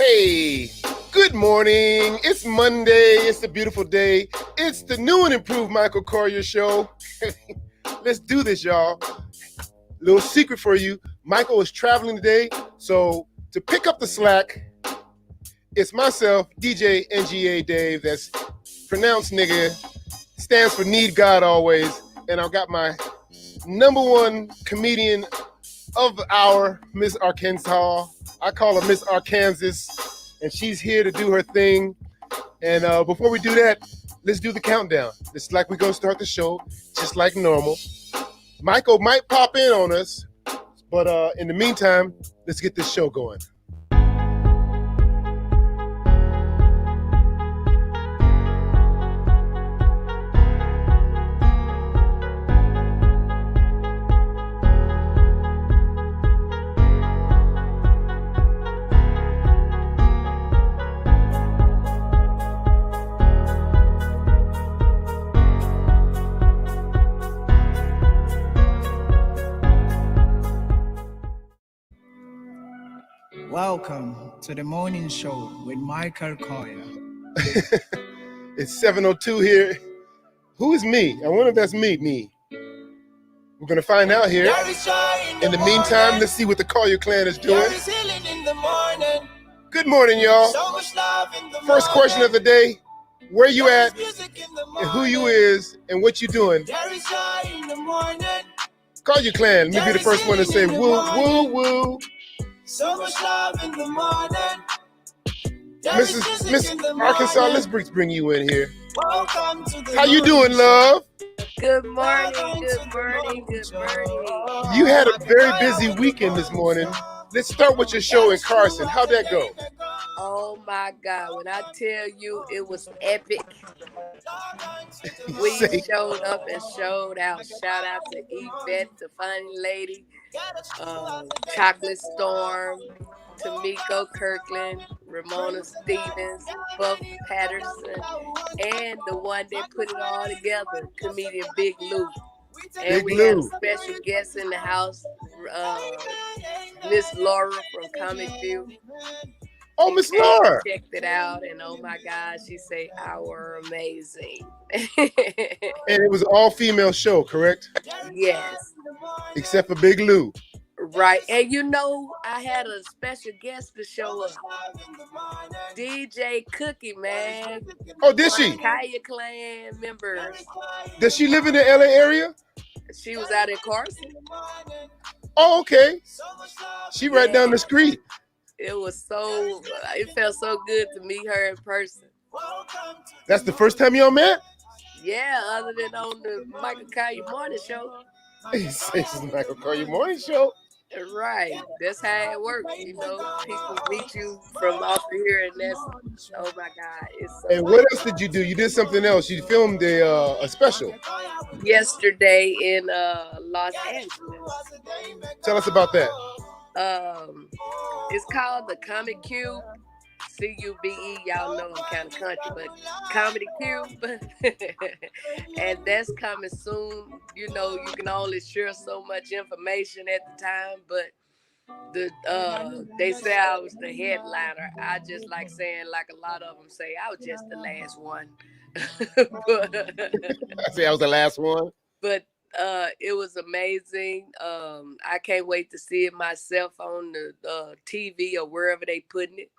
Hey, good morning. It's Monday. It's a beautiful day. It's the new and improved Michael Colyar Show. Let's do this, y'all. Little secret for you. Michael is traveling today, so to pick up the slack, it's myself, DJ NGA Dave, that's pronounced nigga, stands for Need God Always, and I've got my number one comedian of the hour, Miss Arkansas. I call her Miss Arkansas, and she's here to do her thing. And before we do that, let's do the countdown. It's like we're going to start the show just like normal. Michael might pop in on us, but in the meantime, let's get this show going. Welcome to the morning show with Michael Colyar. It's 7:02 here. Who is me? I wonder if that's me. We're going to find out here. In the meantime, let's see what the Colyar clan is doing. Good morning, y'all. First question of the day. Where you at, and who you is, and what you doing? Colyar clan, let me be the first one to say woo, woo, woo. So much love in the morning. Miss Arkansas, let's bring you in here. How you doing, love? Good morning. You had a very busy weekend this morning. Let's start with your show in Carson. How'd that go? Oh my God, when I tell you it was epic. We showed up and showed out. Shout out to Yvette, the funny lady, Chocolate Storm, Tamiko Kirkland, Ramona Stevens, Buff Patterson, and the one that put it all together, comedian Big Lou. And we had a special guest in the house, Miss Laura from Comic View. Oh, Miss Laura. Checked it out, and oh my God, she say our amazing. And it was an all-female show, correct? Yes. Except for Big Lou. Right. And you know, I had a special guest to show up. DJ Cookie, man. Oh, did she? Kaya Clan members. Does she live in the LA area? She was out in Carson. Oh, okay. She right down the street. It felt so good to meet her in person. That's the first time y'all met? Yeah, other than on the Michael Colyar Morning Show. This is Michael Colyar Morning Show. Right. That's how it works. You know, people meet you from off of here, and that's, oh my God. It's so and what else did you do? You did something else. You filmed a special. Yesterday in Los Angeles. Tell us about that. It's called the Comic Cube. CUBE, y'all know I'm kind of country, but Comedy Cube. And that's coming soon. You know, you can only share so much information at the time, but they say I was the headliner. I just like saying, like a lot of them say, I was just the last one. I say I was the last one. But it was amazing. I can't wait to see it myself on the TV or wherever they putting it.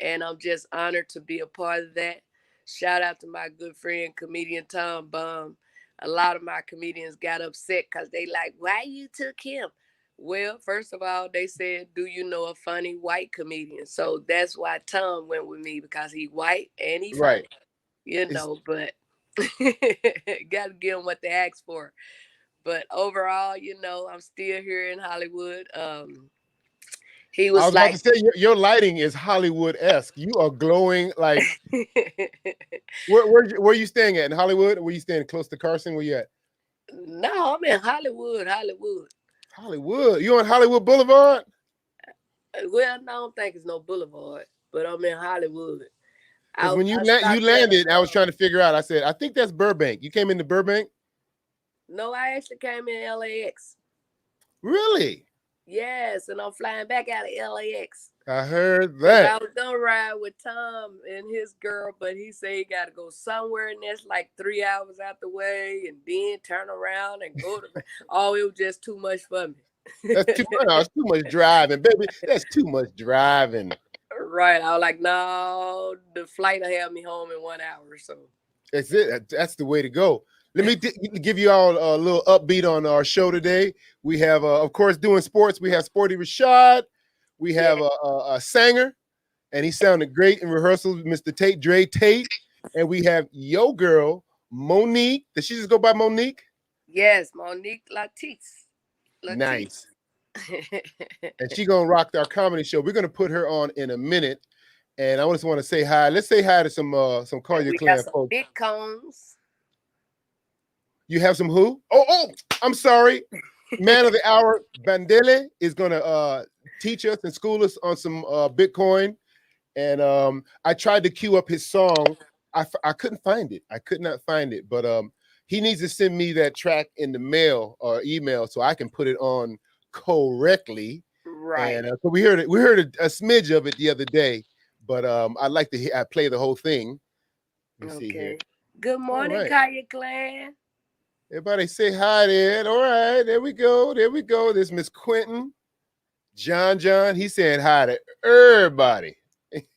And I'm just honored to be a part of that. Shout out to my good friend, comedian Tom Baum. A lot of my comedians got upset because they like, why you took him? Well, first of all, they said, do you know a funny white comedian? So that's why Tom went with me, because he white and he funny. Right. You know, but got to give them what they asked for. But overall, you know, I'm still here in Hollywood. He was, I was like, about to say, your lighting is Hollywood-esque. You are glowing like. Where are you staying at in Hollywood? Where you staying, close to Carson? Where you at? No, I'm in Hollywood. Hollywood. You on Hollywood Boulevard? Well, no, I don't think it's no boulevard, but I'm in Hollywood. Because when you landed, I was trying to figure out. I said, I think that's Burbank. You came into Burbank? No, I actually came in LAX. Really? Yes, and I'm flying back out of LAX. I heard 'Cause I that. was gonna ride with Tom and his girl, but he said he got to go somewhere, and that's like 3 hours out the way, and then turn around and go to. Oh, it was just too much for me. That's too much. It's too much driving, baby. That's too much driving. Right. I was like, no, the flight will have me home in 1 hour. So That's it. That's the way to go. Let me give you all a little upbeat on our show today. We have, of course, doing sports. We have Sporty Rashad. We have a singer, and he sounded great in rehearsals, Mr. Tate, Dre Tate. And we have yo girl, Monique. Does she just go by Monique? yes, Monique Latisse. Nice. And she gonna rock our comedy show. We're gonna put her on in a minute. And I just want to say hi. Let's say hi to some Colyar Clan folks. Big cones. You have some who? Oh, I'm sorry. Man of the hour, Bandele, is gonna teach us and school us on some Bitcoin. And I tried to queue up his song. I couldn't find it. I could not find it. But he needs to send me that track in the mail or email so I can put it on correctly. Right. And so we heard a smidge of it the other day. But I'd like to play the whole thing. Let me see here. Good morning, Colyar Clan. Everybody say hi there. All right, there we go. There we go. There's Miss Quentin. John, he's saying hi to everybody.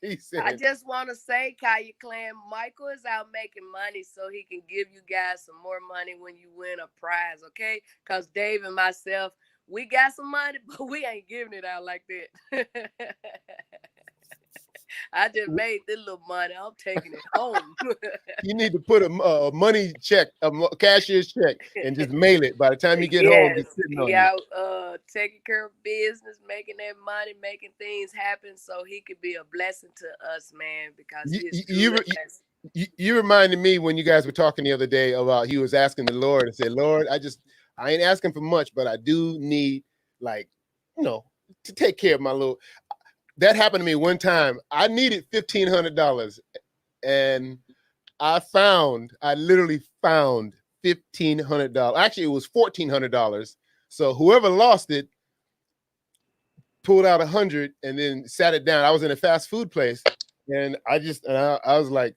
He said, I just want to say, Colyar Clan, Michael is out making money so he can give you guys some more money when you win a prize, okay? Because Dave and myself, we got some money, but we ain't giving it out like that. I just made this little money. I'm taking it home. You need to put a money check, a cashier's check, and just mail it. By the time you get home, it's sitting on you. Taking care of business, making that money, making things happen, so he could be a blessing to us, man. Because you reminded me when you guys were talking the other day about he was asking the Lord and said, Lord, I ain't asking for much, but I do need, like, to take care of my little. That happened to me one time. I needed $1,500, and I literally found $1,500. Actually, it was $1,400. So whoever lost it pulled out 100 and then sat it down. I was in a fast food place, and I was like,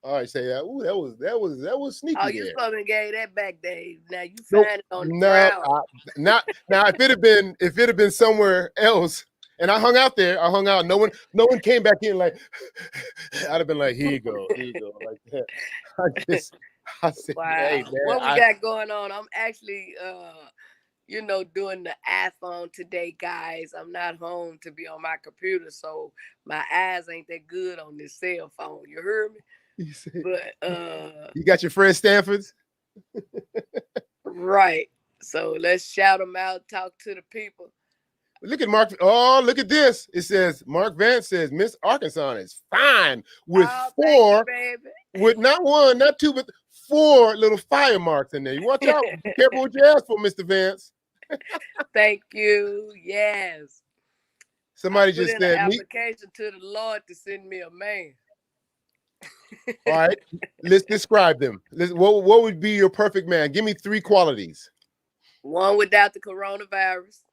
all right, say that. Ooh, that was sneaky. Oh, you supposed to gave that back, Dave. Now you find it on the ground. Now if it had been somewhere else. And I hung out there. No one came back in like. I'd have been like, here you go, like that. I said, wow. Hey, man, what we got going on? I'm actually, doing the iPhone today, guys. I'm not home to be on my computer, so my eyes ain't that good on this cell phone. You heard me? But you got your friend Stanford's, right? So let's shout them out. Talk to the people. Look at Mark. Oh, look at this. It says, Mark Vance says, Miss Arkansas is fine with four, with not one, not two, but 4 little fire marks in there. You watch out. Be careful what you ask for, Mr. Vance. Thank you. Yes. Somebody just said, an application to the Lord to send me a man. All right. Let's describe them. What would be your perfect man? Give me 3 qualities. One without the coronavirus.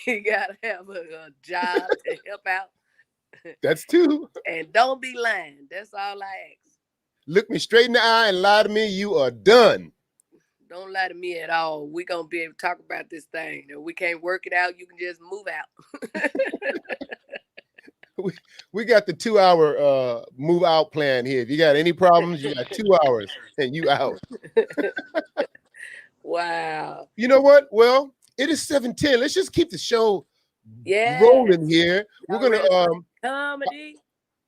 You gotta have a job to help out. That's 2. And don't be lying. That's all I ask. Look me straight in the eye and lie to me. You are done. Don't lie to me at all. We're gonna be able to talk about this thing. If we can't work it out, you can just move out. We got the 2-hour move out plan here. If you got any problems, you got 2 hours and you out. Wow. You know what? Well, it is 7:10. Let's just keep the show rolling here. We're gonna comedy.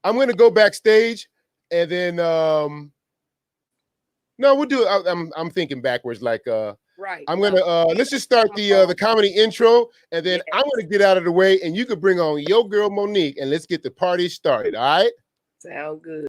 I'm gonna go backstage and then no, we'll do it. I'm thinking backwards, like right. I'm gonna let's just start the comedy intro, and then I'm gonna get out of the way, and you can bring on your girl Monique, and let's get the party started. All right? Sound good.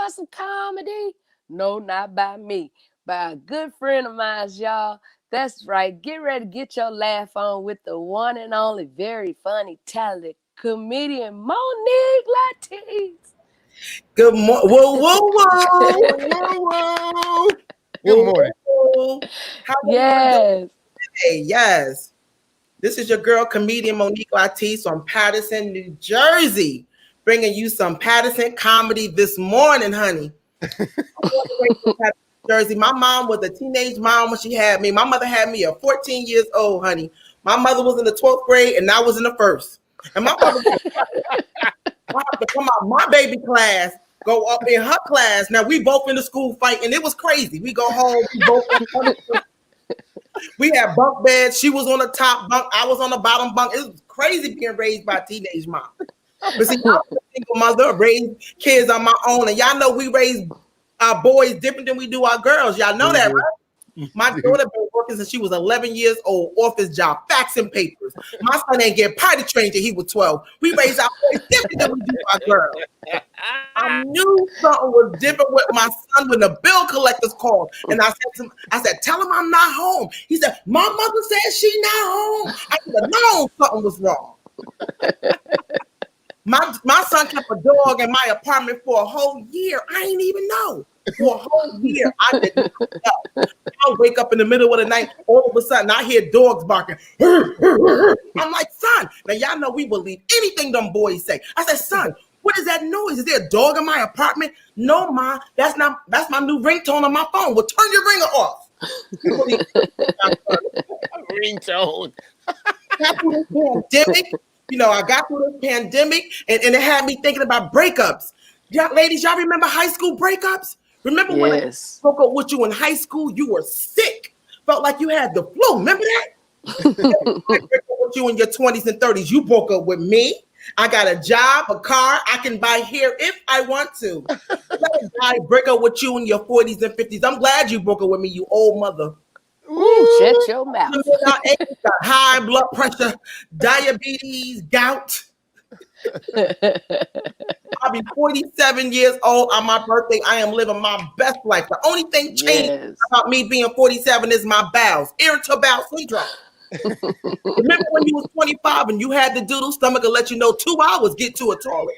for some comedy? No, not by me. By a good friend of mine, y'all. That's right. Get ready to get your laugh on with the one and only very funny, talented comedian Monique Latisse. Good morning. Whoa, whoa, whoa. Whoa. Good morning. Whoa. How are Yes. you today? Yes. This is your girl, comedian Monique Latisse from Paterson, New Jersey, bringing you some Paterson comedy this morning, honey. Jersey. My mom was a teenage mom when she had me. My mother had me at 14 years old, honey. My mother was in the 12th grade and I was in the first. And my mother I have to come out my baby class, go up in her class. Now we both in the school fighting. It was crazy. We go home. We had bunk beds. She was on the top bunk. I was on the bottom bunk. It was crazy being raised by a teenage mom. But see, I was a single mother, raised kids on my own. And y'all know we raise our boys different than we do our girls. Y'all know that, right? My daughter been working since she was 11 years old, office job, faxing papers. My son ain't get potty trained till he was 12. We raised our boys different than we do our girls. I knew something was different with my son when the bill collectors called. And I said, tell him I'm not home. He said, my mother said she not home. I said, no, something was wrong. My son kept a dog in my apartment for a whole year. I ain't even know. For a whole year, I didn't know. I wake up in the middle of the night, all of a sudden, I hear dogs barking. I'm like, son, now y'all know we believe anything them boys say. I said, son, what is that noise? Is there a dog in my apartment? No, Ma, that's my new ringtone on my phone. Well, turn your ringer off. Ringtone. Pandemic. You know, I got through this pandemic and it had me thinking about breakups. Ladies, y'all remember high school breakups? Remember when I broke up with you in high school? You were sick. Felt like you had the flu. Remember that? I broke up with you in your 20s and 30s. You broke up with me. I got a job, a car. I can buy hair if I want to. I break up with you in your 40s and 50s. I'm glad you broke up with me, you old mother. Ooh, shut your mouth. Got high blood pressure, diabetes, gout. I'll be 47 years old on my birthday. I am living my best life. The only thing changed about me being 47 is my bowels, irritable bowel syndrome. Remember when you was 25 and you had the doodle stomach will let you know 2 hours get to a toilet.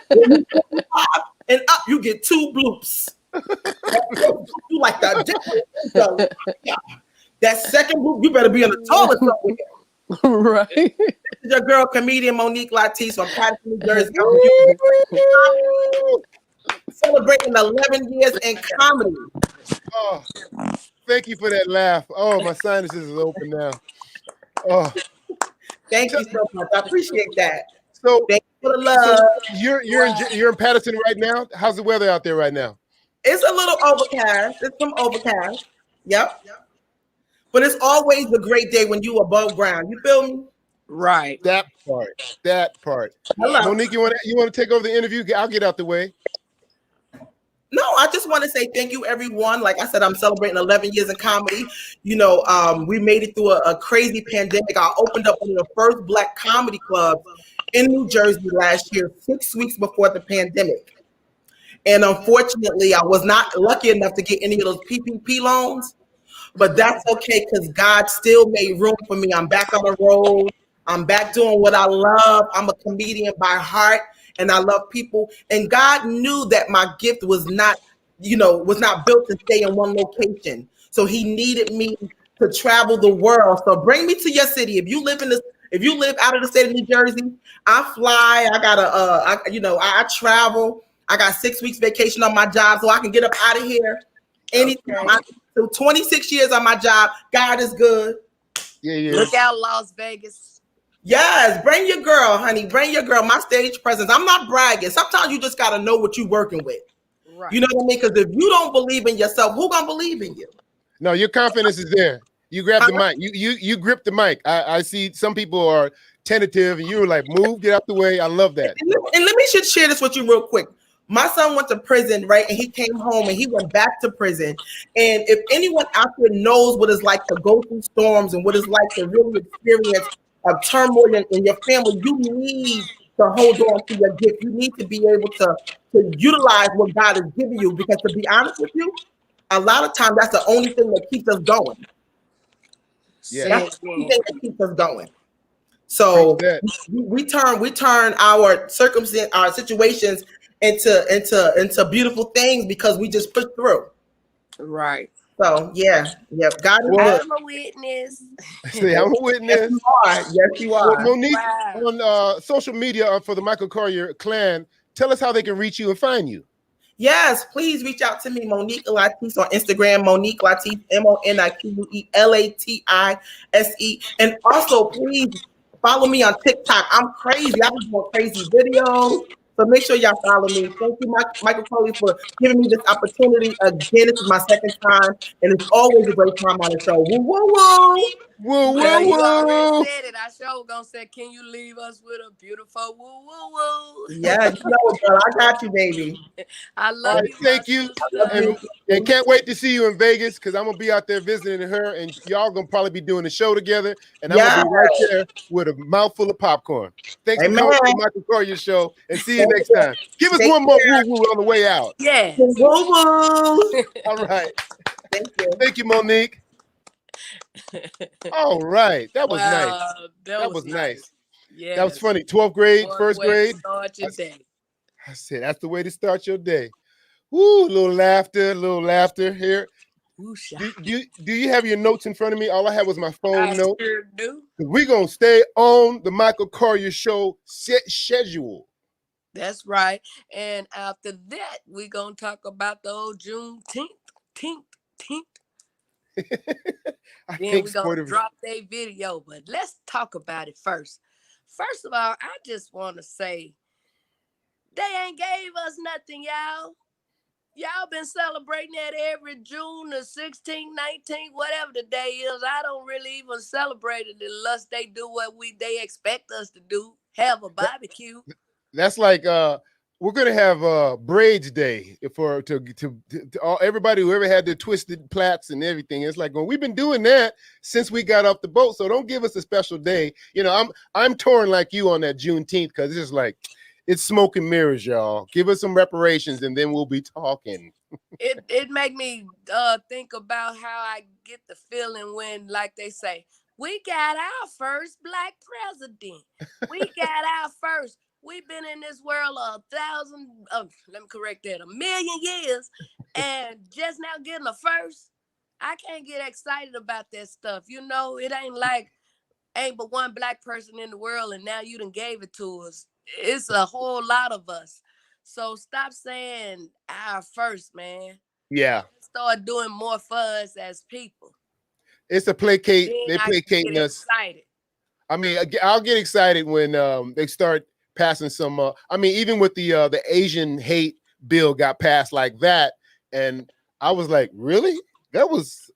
When you 25 and up, you get 2 bloops. You like that. That second bloop, you better be in the toilet somewhere. Right. This is your girl, comedian Monique Latisse from Paterson, New Jersey. Celebrating 11 years in comedy. Oh, thank you for that laugh. Oh, my sinuses is open now. Oh, thank you so much. I appreciate that. So, thank you for the love. So you're in Paterson right now. How's the weather out there right now? It's a little overcast. It's some overcast. Yep. But it's always a great day when you above ground. You feel me? Right. That part. Monique, you want to take over the interview? I'll get out the way. No, I just want to say thank you, everyone. Like I said, I'm celebrating 11 years in comedy. You know, we made it through a crazy pandemic. I opened up one of the first Black comedy clubs in New Jersey last year, 6 weeks before the pandemic. And unfortunately, I was not lucky enough to get any of those PPP loans, but that's okay because God still made room for me. I'm back on the road. I'm back doing what I love. I'm a comedian by heart and I love people. And God knew that my gift was not built to stay in one location. So he needed me to travel the world. So bring me to your city. If you live out of the state of New Jersey, I fly. I travel. I got 6 weeks vacation on my job, so I can get up out of here anytime. So 26 years on my job. God is good. Yeah. Look out, Las Vegas. Yes, bring your girl, honey. Bring your girl. My stage presence. I'm not bragging. Sometimes you just gotta know what you're working with. Right. You know what I mean? Because if you don't believe in yourself, who gonna believe in you? No, your confidence is there. You grab the mic. You grip the mic. I see some people are tentative, and you were like, "Move, get out the way." I love that. And let me just share this with you real quick. My son went to prison, right? And he came home and he went back to prison. And if anyone out there knows what it's like to go through storms and what it's like to really experience a turmoil in your family, you need to hold on to your gift. You need to be able to to utilize what God has given you. Because to be honest with you, a lot of times that's the only thing that keeps us going. Yeah. That's the only thing that keeps us going. Preach So that. we turn our circumstance, our situations into beautiful things because we just push through. Right. So yeah, God is Well, good. I'm a witness. See, I'm a witness. Yes, you Well, are. Monique, Wow. on social media for the Michael Colyar clan, tell us how they can reach you and find you. Yes, please reach out to me, Monique Elijah on Instagram, Monique Latif, MoniqueLatise. And also, please follow me on TikTok. I'm crazy. I've been doing crazy videos. So make sure y'all follow me. Thank you, Michael Colyar, for giving me this opportunity. Again, this is my second time, and it's always a great time on the show. Woo, woo, woo. Woo, Well, woo, you already woo. said it. I sure gonna say, can you leave us with a beautiful woo woo woo? Yeah, you know it, girl. I got you, baby. I All love right, you, thank my you. sister. And can't wait to see you in Vegas because I'm gonna be out there visiting her, and y'all gonna probably be doing the show together, and I'm gonna Yeah. be right there with a mouthful of popcorn. Thanks for Amen. coming to the Michael Colyar show, and see you Thank next you. time. Give us Take one more care. woo woo on the way out. Yes. Woo, woo. All right. Thank you. Thank you, Monique. All right. That was nice. Wow, That was nice. Yes. That was funny. 12th grade, What first way to grade. start your day. I said, that's the way to start your day. Woo, a little laughter here. Whoosha. Do you have your notes in front of me? All I had was my phone I note. sure do. We're going to stay on the Michael Colyar show schedule. That's right. And after that, we're gonna talk about the old Juneteenth. I Then think we're gonna Sporty drop their video, but let's talk about it first. First of all, I just want to say they ain't gave us nothing, y'all. Y'all been celebrating that every June the 16th, 19th, whatever the day is. I don't really even celebrate it unless they do what they expect us to do, have a barbecue. That's like we're gonna have braids day for to all everybody who ever had their twisted plaits and everything. It's like, well, we've been doing that since we got off the boat. So don't give us a special day. You know, I'm torn like you on that Juneteenth because it's just like it's smoke and mirrors, y'all. Give us some reparations and then we'll be talking. It make me think about how I get the feeling when, like they say, we got our first black president. We got our first. We've been in this world a million years, and just now getting a first. I can't get excited about that stuff. You know, it ain't but one black person in the world, and now you done gave it to us. It's a whole lot of us. So stop saying our first, man. Yeah. Start doing more for us as people. It's a placate. Then They I placating get us. excited. I mean, I'll get excited when they start passing some. I mean, even with the Asian hate bill got passed like that, and I was like, really? That was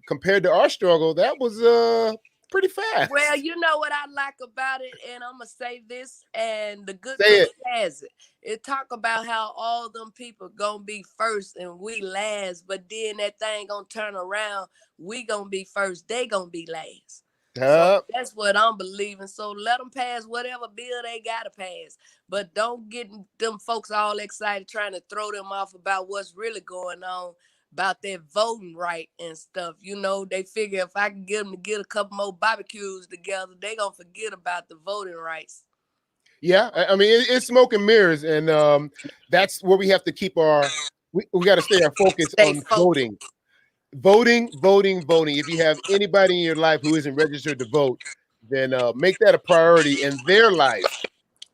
compared to our struggle, that was pretty fast. Well, you know what I like about it, and I'm gonna say this, and the good Say book has it. It talk about how all them people gonna be first and we last, but then that thing gonna turn around. We gonna be first, they gonna be last. So that's what I'm believing. So let them pass whatever bill they gotta pass, but don't get them folks all excited trying to throw them off about what's really going on. About their voting right and stuff. You know, they figure if I can get them to get a couple more barbecues together, they gonna forget about the voting rights. Yeah, I mean, it's smoke and mirrors, and that's where we have to keep we got to stay our focus on voting. Voting. If you have anybody in your life who isn't registered to vote, then make that a priority in their life.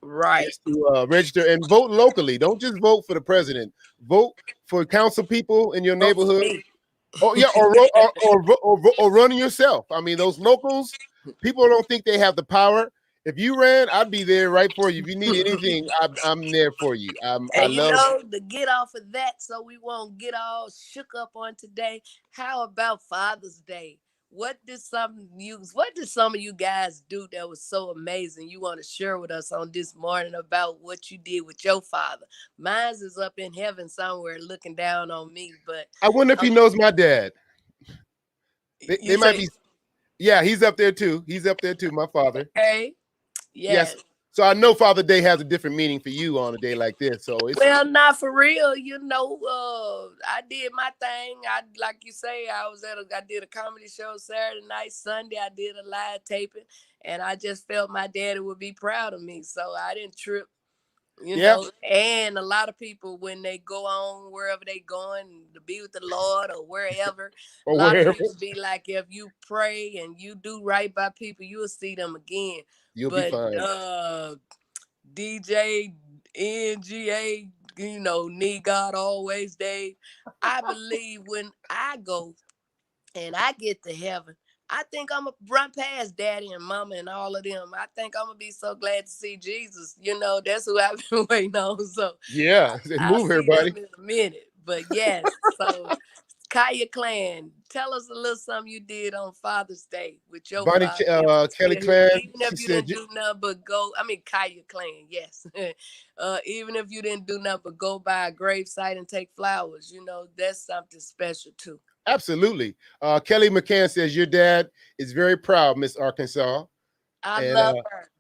Right. To register and vote locally. Don't just vote for the president. Vote for council people in your neighborhood. Oh yeah, or running yourself. I mean, those locals, people don't think they have the power. If you ran, I'd be there right for you. If you need anything, I'm there for you. I love to get off of that, so we won't get all shook up on today. How about Father's Day? What did some of you guys do that was so amazing? You want to share with us on this morning about what you did with your father? Mine's is up in heaven somewhere looking down on me, but I wonder if he knows my dad. They might be. Yeah, he's up there too. My father. Okay. Yes. So I know Father's Day has a different meaning for you on a day like this. So it's Well, not for real, I did my thing. Like you say, I did a comedy show Saturday night, Sunday. I did a live taping, and I just felt my daddy would be proud of me. So I didn't trip, yeah. And a lot of people, when they go on wherever they going to be with the Lord or wherever, Or a lot wherever. of people be like, if you pray and you do right by people, you'll see them again. You'll be fine. DJ NGA, need God always, Dave. I believe when I go and I get to heaven, I think I'm going to run past daddy and mama and all of them. I think I'm going to be so glad to see Jesus. That's who I've been waiting on. So Yeah, I'll move see here, buddy. them in a minute. But yes, so Kaya Clan, tell us a little something you did on Father's Day with your Bonnie father. Kelly Clan. Even if you didn't do nothing but Kaya Clan, yes. Even if you didn't do nothing but go by a gravesite and take flowers, that's something special too. Absolutely. Kelly McCann says your dad is very proud, Miss Arkansas. I love her.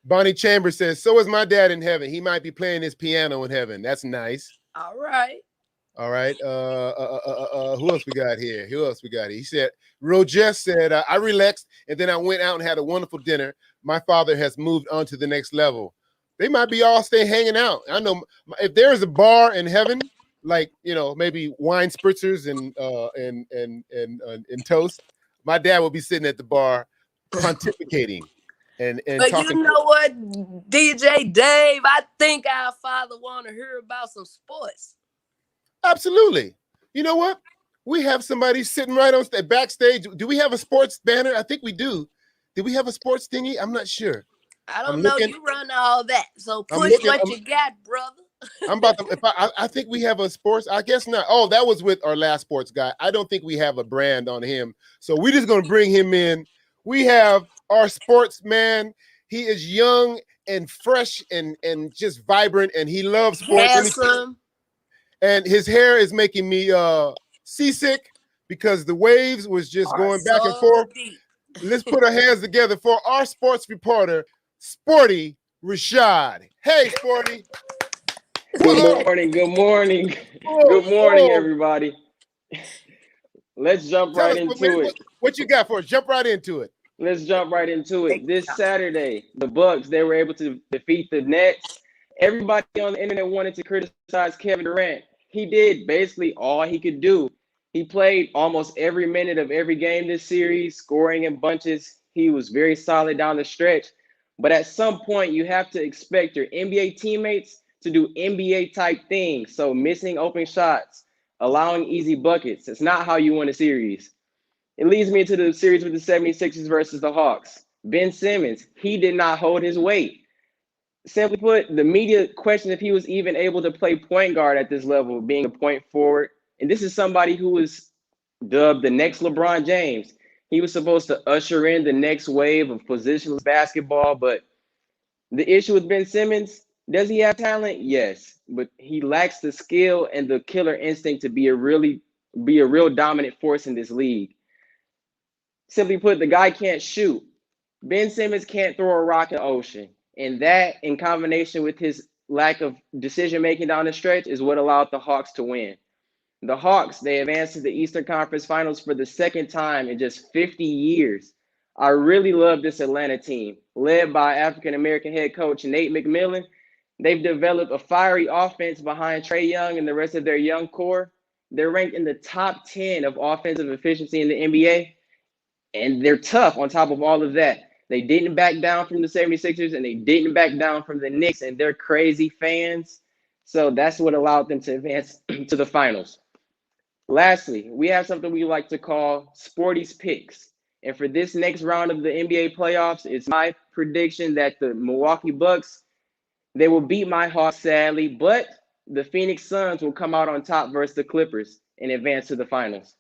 Bonnie Chambers says, so is my dad in heaven. He might be playing his piano in heaven. That's nice. All right. All right. Who else we got here? He said, Roges said, I relaxed and then I went out and had a wonderful dinner. My father has moved on to the next level. They might be all stay hanging out. I know if there is a bar in heaven, like, maybe wine spritzers and toast, my dad will be sitting at the bar pontificating and but talking. You know what, DJ Dave, I think our father want to hear about some sports. Absolutely. You know what? We have somebody sitting right on backstage. Do we have a sports banner? I think we do. Do we have a sports thingy? I'm not sure. I don't know. You run all that. So push what you got, brother. I'm about to, I think we have a sports. I guess not. Oh, that was with our last sports guy. I don't think we have a brand on him. So we're just going to bring him in. We have our sports man. He is young and fresh and just vibrant, and he loves sports. Handsome. And his hair is making me seasick because the waves was just going back and forth. Deep. Let's put our hands together for our sports reporter, Sporty Rashad. Hey, Sporty. Good morning, everybody. Let's jump right into it. What you got for us? Jump right into it. Let's jump right into it. This Saturday, the Bucks, they were able to defeat the Nets. Everybody on the internet wanted to criticize Kevin Durant. He did basically all he could do. He played almost every minute of every game this series, scoring in bunches. He was very solid down the stretch. But at some point, you have to expect your NBA teammates to do NBA-type things. So missing open shots, allowing easy buckets. It's not how you win a series. It leads me into the series with the 76ers versus the Hawks. Ben Simmons, he did not hold his weight. Simply put, the media questioned if he was even able to play point guard at this level, being a point forward. And this is somebody who was dubbed the next LeBron James. He was supposed to usher in the next wave of positionless basketball. But the issue with Ben Simmons, does he have talent? Yes. But he lacks the skill and the killer instinct to be a real dominant force in this league. Simply put, the guy can't shoot. Ben Simmons can't throw a rock in the ocean. And that, in combination with his lack of decision-making down the stretch, is what allowed the Hawks to win. The Hawks, they advanced to the Eastern Conference Finals for the second time in just 50 years. I really love this Atlanta team, led by African-American head coach Nate McMillan. They've developed a fiery offense behind Trae Young and the rest of their young core. They're ranked in the top 10 of offensive efficiency in the NBA, and they're tough on top of all of that. They didn't back down from the 76ers, and they didn't back down from the Knicks and their crazy fans. So that's what allowed them to advance to the finals. Lastly, we have something we like to call Sporty's Picks. And for this next round of the NBA playoffs, it's my prediction that the Milwaukee Bucks, they will beat my Hawks, sadly, but the Phoenix Suns will come out on top versus the Clippers and advance to the finals.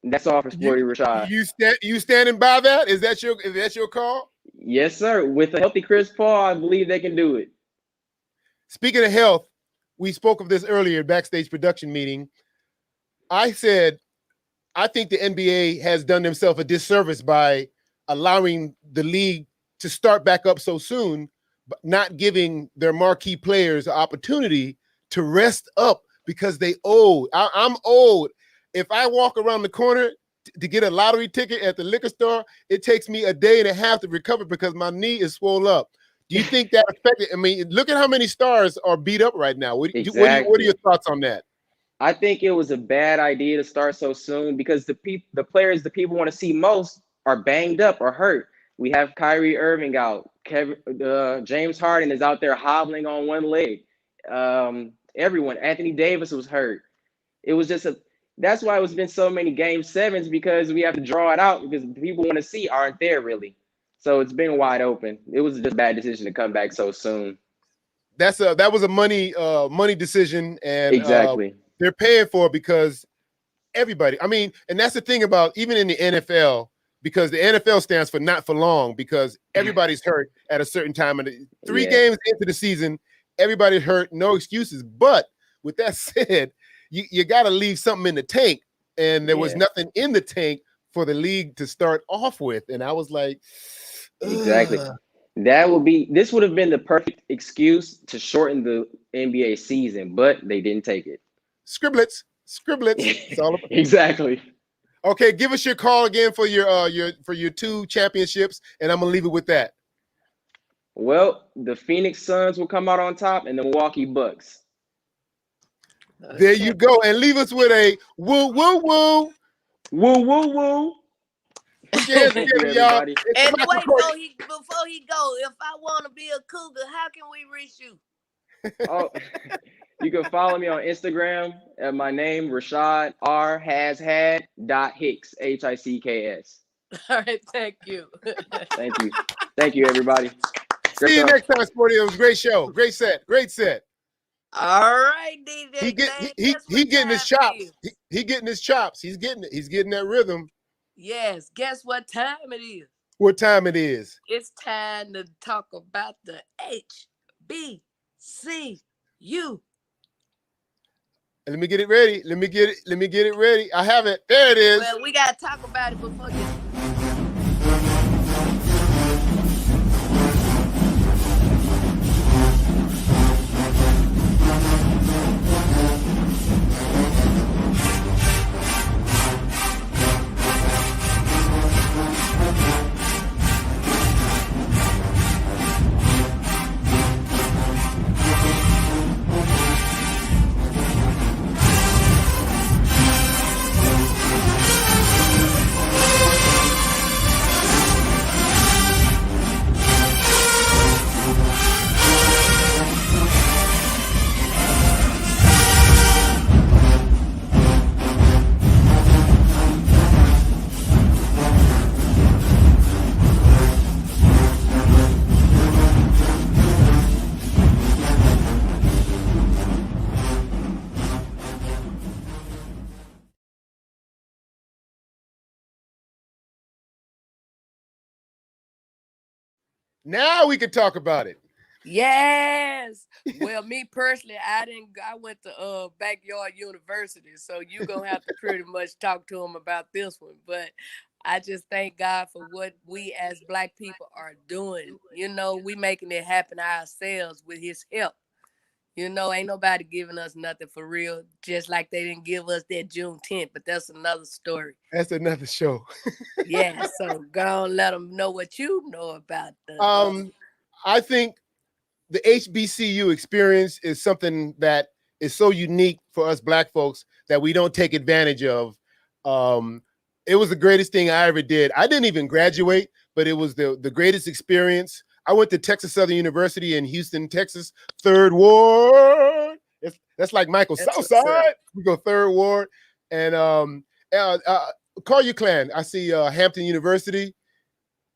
And that's all for Sporty Rashad. You standing by that? Is that your call? Yes, sir. With a healthy Chris Paul, I believe they can do it. Speaking of health, we spoke of this earlier backstage production meeting. I said, I think the NBA has done themselves a disservice by allowing the league to start back up so soon, not giving their marquee players an opportunity to rest up because they old. I'm old. If I walk around the corner to get a lottery ticket at the liquor store, it takes me a day and a half to recover because my knee is swollen up. Do you think that affected? I mean, look at how many stars are beat up right now. What are your thoughts on that? I think it was a bad idea to start so soon because the players the people want to see most are banged up or hurt. We have Kyrie Irving out. James Harden is out there hobbling on one leg. Everyone, Anthony Davis was hurt. It was just that's why it's been so many game sevens, because we have to draw it out because the people want to see aren't there really. So it's been wide open. It was just a bad decision to come back so soon. That was a money decision, and exactly. They're paying for it because everybody. I mean, and that's the thing about even in the NFL, because the NFL stands for not for long, because everybody's hurt at a certain time. And 3 games into the season, everybody's hurt, no excuses. But with that said, you got to leave something in the tank, and there was nothing in the tank for the league to start off with. And I was like, exactly. This would have been the perfect excuse to shorten the NBA season, but they didn't take it. Scribblets. It's all about. Exactly. Okay, give us your call again for your 2 championships, and I'm gonna leave it with that. Well, the Phoenix Suns will come out on top, and the Milwaukee Bucks. There you go, and leave us with a woo woo woo. Woo woo woo. Yes, y'all. And wait, before he go, if I want to be a cougar, how can we reach you? Oh, you can follow me on Instagram at my name, Rashad R.hashad.hicks, Hicks. All right, thank you. Thank you, everybody. See you next time, Sporty. It was a great show. Great set. All right, DJ. He getting his chops. He getting his chops. He's getting it. He's getting that rhythm. Yes. Guess what time it is? What time it is? It's time to talk about the HBCU. Let me get it ready. Let me get it ready. I have it. There it is. Well, we gotta talk about it before you. Now we can talk about it. Yes. Well, me personally, I went to Backyard University, so you're gonna have to pretty much talk to them about this one. But I just thank God for what we as Black people are doing. You know, we making it happen ourselves with his help. You know, ain't nobody giving us nothing for real, just like they didn't give us that Juneteenth, but that's another story. That's another show. Yeah, so go on, let them know what you know about I think the HBCU experience is something that is so unique for us Black folks that we don't take advantage of. It was the greatest thing I ever did. I didn't even graduate, but it was the greatest experience. I went to Texas Southern University in Houston, Texas, 3rd Ward. That's like Michael Southside. We go 3rd Ward. And Colyar Clan, I see Hampton University.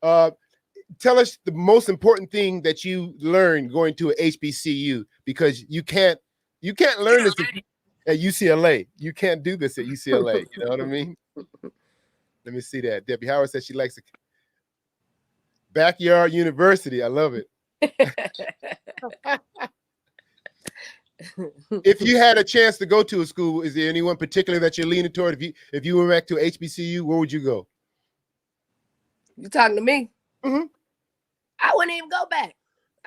Tell us the most important thing that you learned going to a HBCU, because you can't learn this at UCLA. You can't do this at UCLA. You know what I mean? Let me see that. Debbie Howard says she likes it. Backyard University. I love it. If you had a chance to go to a school, is there anyone particular that you're leaning toward? If you went back to HBCU, where would you go? You talking to me? Mm-hmm. I wouldn't even go back.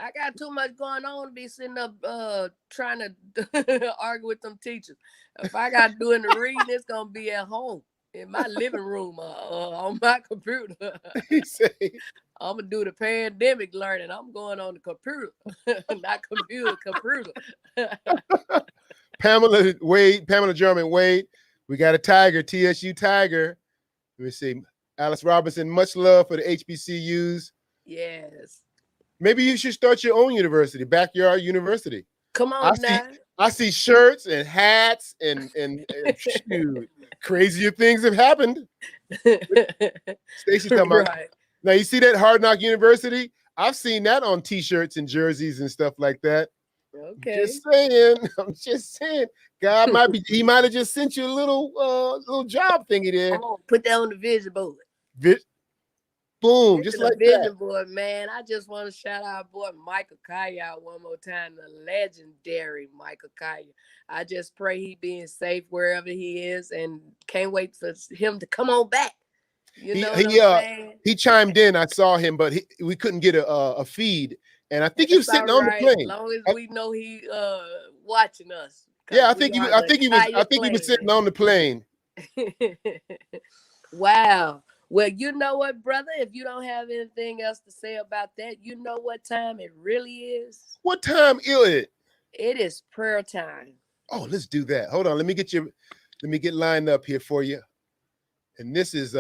I got too much going on to be sitting up trying to argue with them teachers. If I got to do in the reading, it's going to be at home in my living room on my computer. He say, I'm going to do the pandemic learning. I'm going on the computer, not computer. Pamela German Wade. We got a Tiger, TSU Tiger. Let me see. Alice Robinson, much love for the HBCUs. Yes. Maybe you should start your own university, backyard university. Come on now. I see shirts and hats and shoot, crazier things have happened. Stacey's talking about. Right. Now you see that Hard Knock University? I've seen that on T-shirts and jerseys and stuff like that. Okay. Just saying. I'm just saying. God he might have just sent you a little job thingy there. Oh, put that on the vision board. Boom, just like vision that. Board, man. I just want to shout out our boy Michael Colyar one more time, the legendary Michael Colyar. I just pray he being safe wherever he is, and can't wait for him to come on back. You know what I'm saying? He chimed in. I saw him, but we couldn't get a feed, and I think he was sitting on the plane. As long as we know he watching us. Yeah, I think he was sitting on the plane. Wow. Well, you know what, brother? If you don't have anything else to say about that, you know what time it really is? What time is it? It is prayer time. Oh, let's do that. Hold on. Let me get lined up here for you. And this is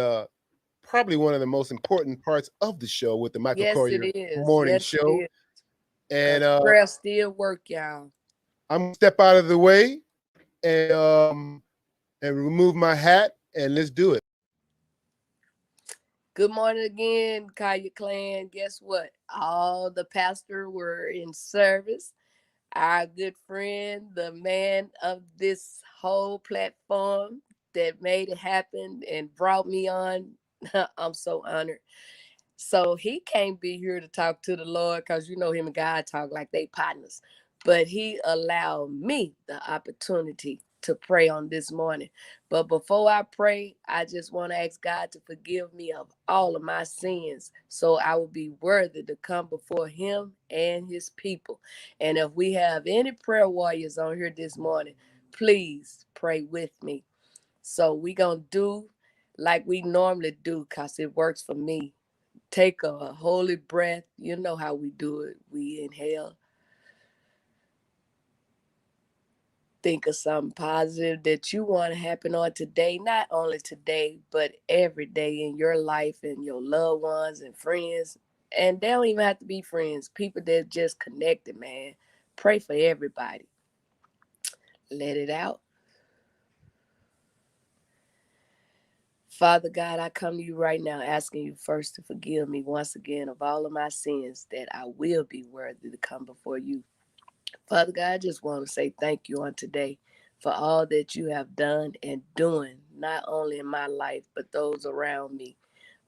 probably one of the most important parts of the show with the Michael Colyar Morning Show. And prayer still work, y'all. I'm gonna step out of the way and remove my hat, and let's do it. Good morning again, Colyar Clan. Guess what? All the pastors were in service. Our good friend, the man of this whole platform that made it happen and brought me on, I'm so honored. So he can't be here to talk to the Lord because you know him and God talk like they partners. But he allowed me the opportunity to pray on this morning. But before I pray, I just want to ask God to forgive me of all of my sins so I will be worthy to come before him and his people. And if we have any prayer warriors on here this morning, please pray with me. So we're going to do like we normally do because it works for me. Take a holy breath. You know how we do it. We inhale. Think of something positive that you want to happen on today, not only today, but every day in your life and your loved ones and friends. And they don't even have to be friends, people that just connected, man. Pray for everybody. Let it out. Father God, I come to you right now asking you first to forgive me once again of all of my sins, that I will be worthy to come before you. Father God, I just want to say thank you on today for all that you have done and doing, not only in my life, but those around me.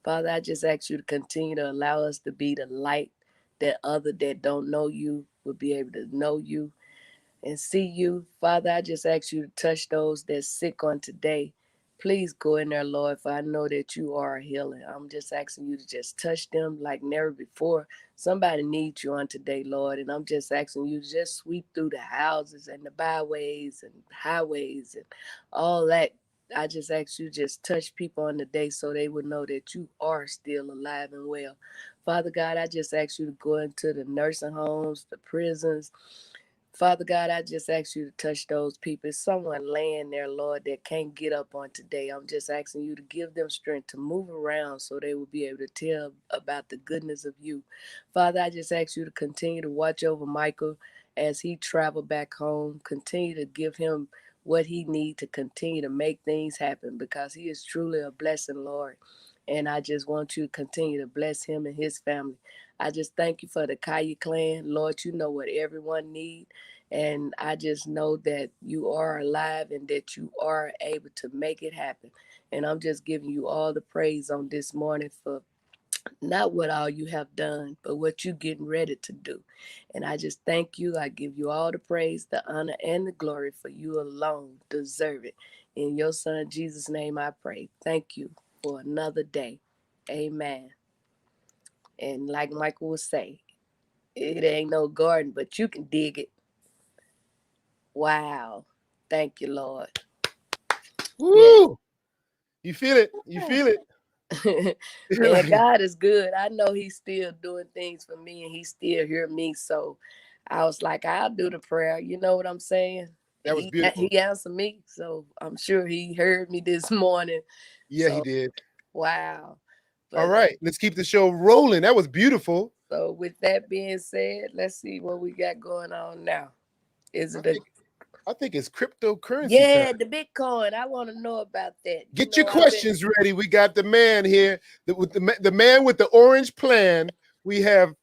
Father, I just ask you to continue to allow us to be the light that others that don't know you will be able to know you and see you. Father, I just ask you to touch those that's sick on today. Please go in there, Lord, for I know that you are a healer. I'm just asking you to just touch them like never before. Somebody needs you on today, Lord, and I'm just asking you to just sweep through the houses and the byways and highways and all that. I just ask you to just touch people on the day so they would know that you are still alive and well. Father God, I just ask you to go into the nursing homes, the prisons. Father God, I just ask you to touch those people. Someone laying there, Lord, that can't get up on today. I'm just asking you to give them strength to move around so they will be able to tell about the goodness of you. Father, I just ask you to continue to watch over Michael as he travel back home. Continue to give him what he needs to continue to make things happen, because he is truly a blessing, Lord. And I just want you to continue to bless him and his family. I just thank you for the Colyar clan. Lord, you know what everyone needs. And I just know that you are alive and that you are able to make it happen. And I'm just giving you all the praise on this morning for not what all you have done, but what you're getting ready to do. And I just thank you. I give you all the praise, the honor, and the glory, for you alone deserve it. In your son, Jesus' name, I pray. Thank you for another day. Amen. And like Michael would say, It ain't no garden, but you can dig it. Wow. Thank you, Lord. Woo! Yes. You feel it. You feel it. Man, God is good. I know he's still doing things for me and he still hear me. So I was like, I'll do the prayer. You know what I'm saying? That was beautiful. He answered me. So I'm sure he heard me this morning. Yeah, so, he did. Wow. All right. Let's keep the show rolling. That was beautiful. So with that being said, let's see what we got going on now. I think it's cryptocurrency. Yeah, time. the Bitcoin. I want to know about that. Get your questions ready. We got the man here, the man with the orange plan. We have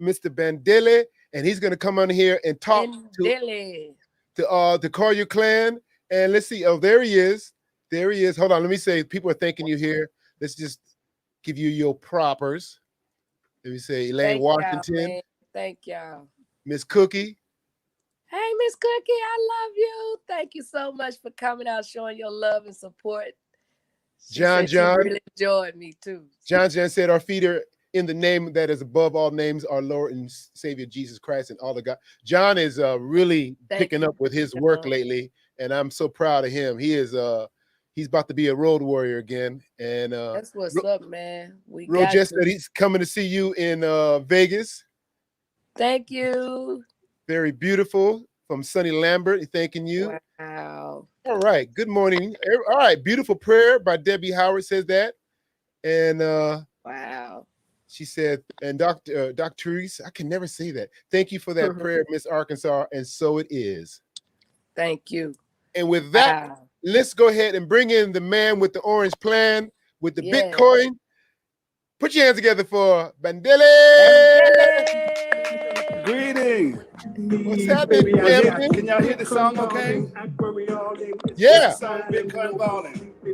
Mr. Bandele, and he's going to come on here and talk to the Colyar clan. And let's see. Oh, there he is. There he is. Hold on. Let me say, people are thanking you here. Let's just give you your propers. Let me say, Elaine Washington. Thank y'all. Miss Cookie. Hey, Miss Cookie, I love you. Thank you so much for coming out, showing your love and support. John really enjoyed me too. John said, our feet are in the name that is above all names, our Lord and Savior Jesus Christ and all the God. John is really picking up with his work lately, and I'm so proud of him. He is he's about to be a road warrior again. And that's what's up, man. Roger said he's coming to see you in Vegas. Thank you. Very beautiful from Sonny Lambert. Thanking you. Wow. All right. Good morning. All right. Beautiful prayer by Debbie Howard says that. And wow. She said, and Dr. Therese, I can never say that. Thank you for that prayer, Miss Arkansas. And so it is. Thank you. And with that, let's go ahead and bring in the man with the orange plan with the Bitcoin. Put your hands together for Bandele. Greetings. What's happening? Can y'all hear the song okay? Yeah. Bitcoin balling. We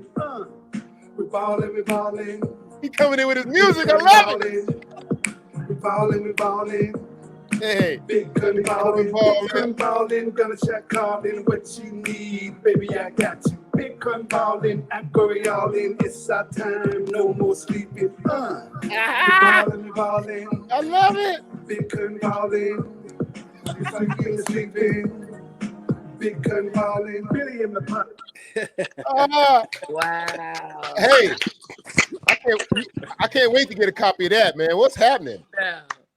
balling. He coming in with his music. I love it. We balling. Hey. Bitcoin balling. Gonna check calling what you need. Baby, I got you. Bitcoin balling. I'm going all in. It's our time. No more sleeping. We balling. I love it. Bitcoin balling. It's sleeping. Bitcoin balling. Really in the pot. Wow. Hey, I can't wait to get a copy of that, man. What's happening?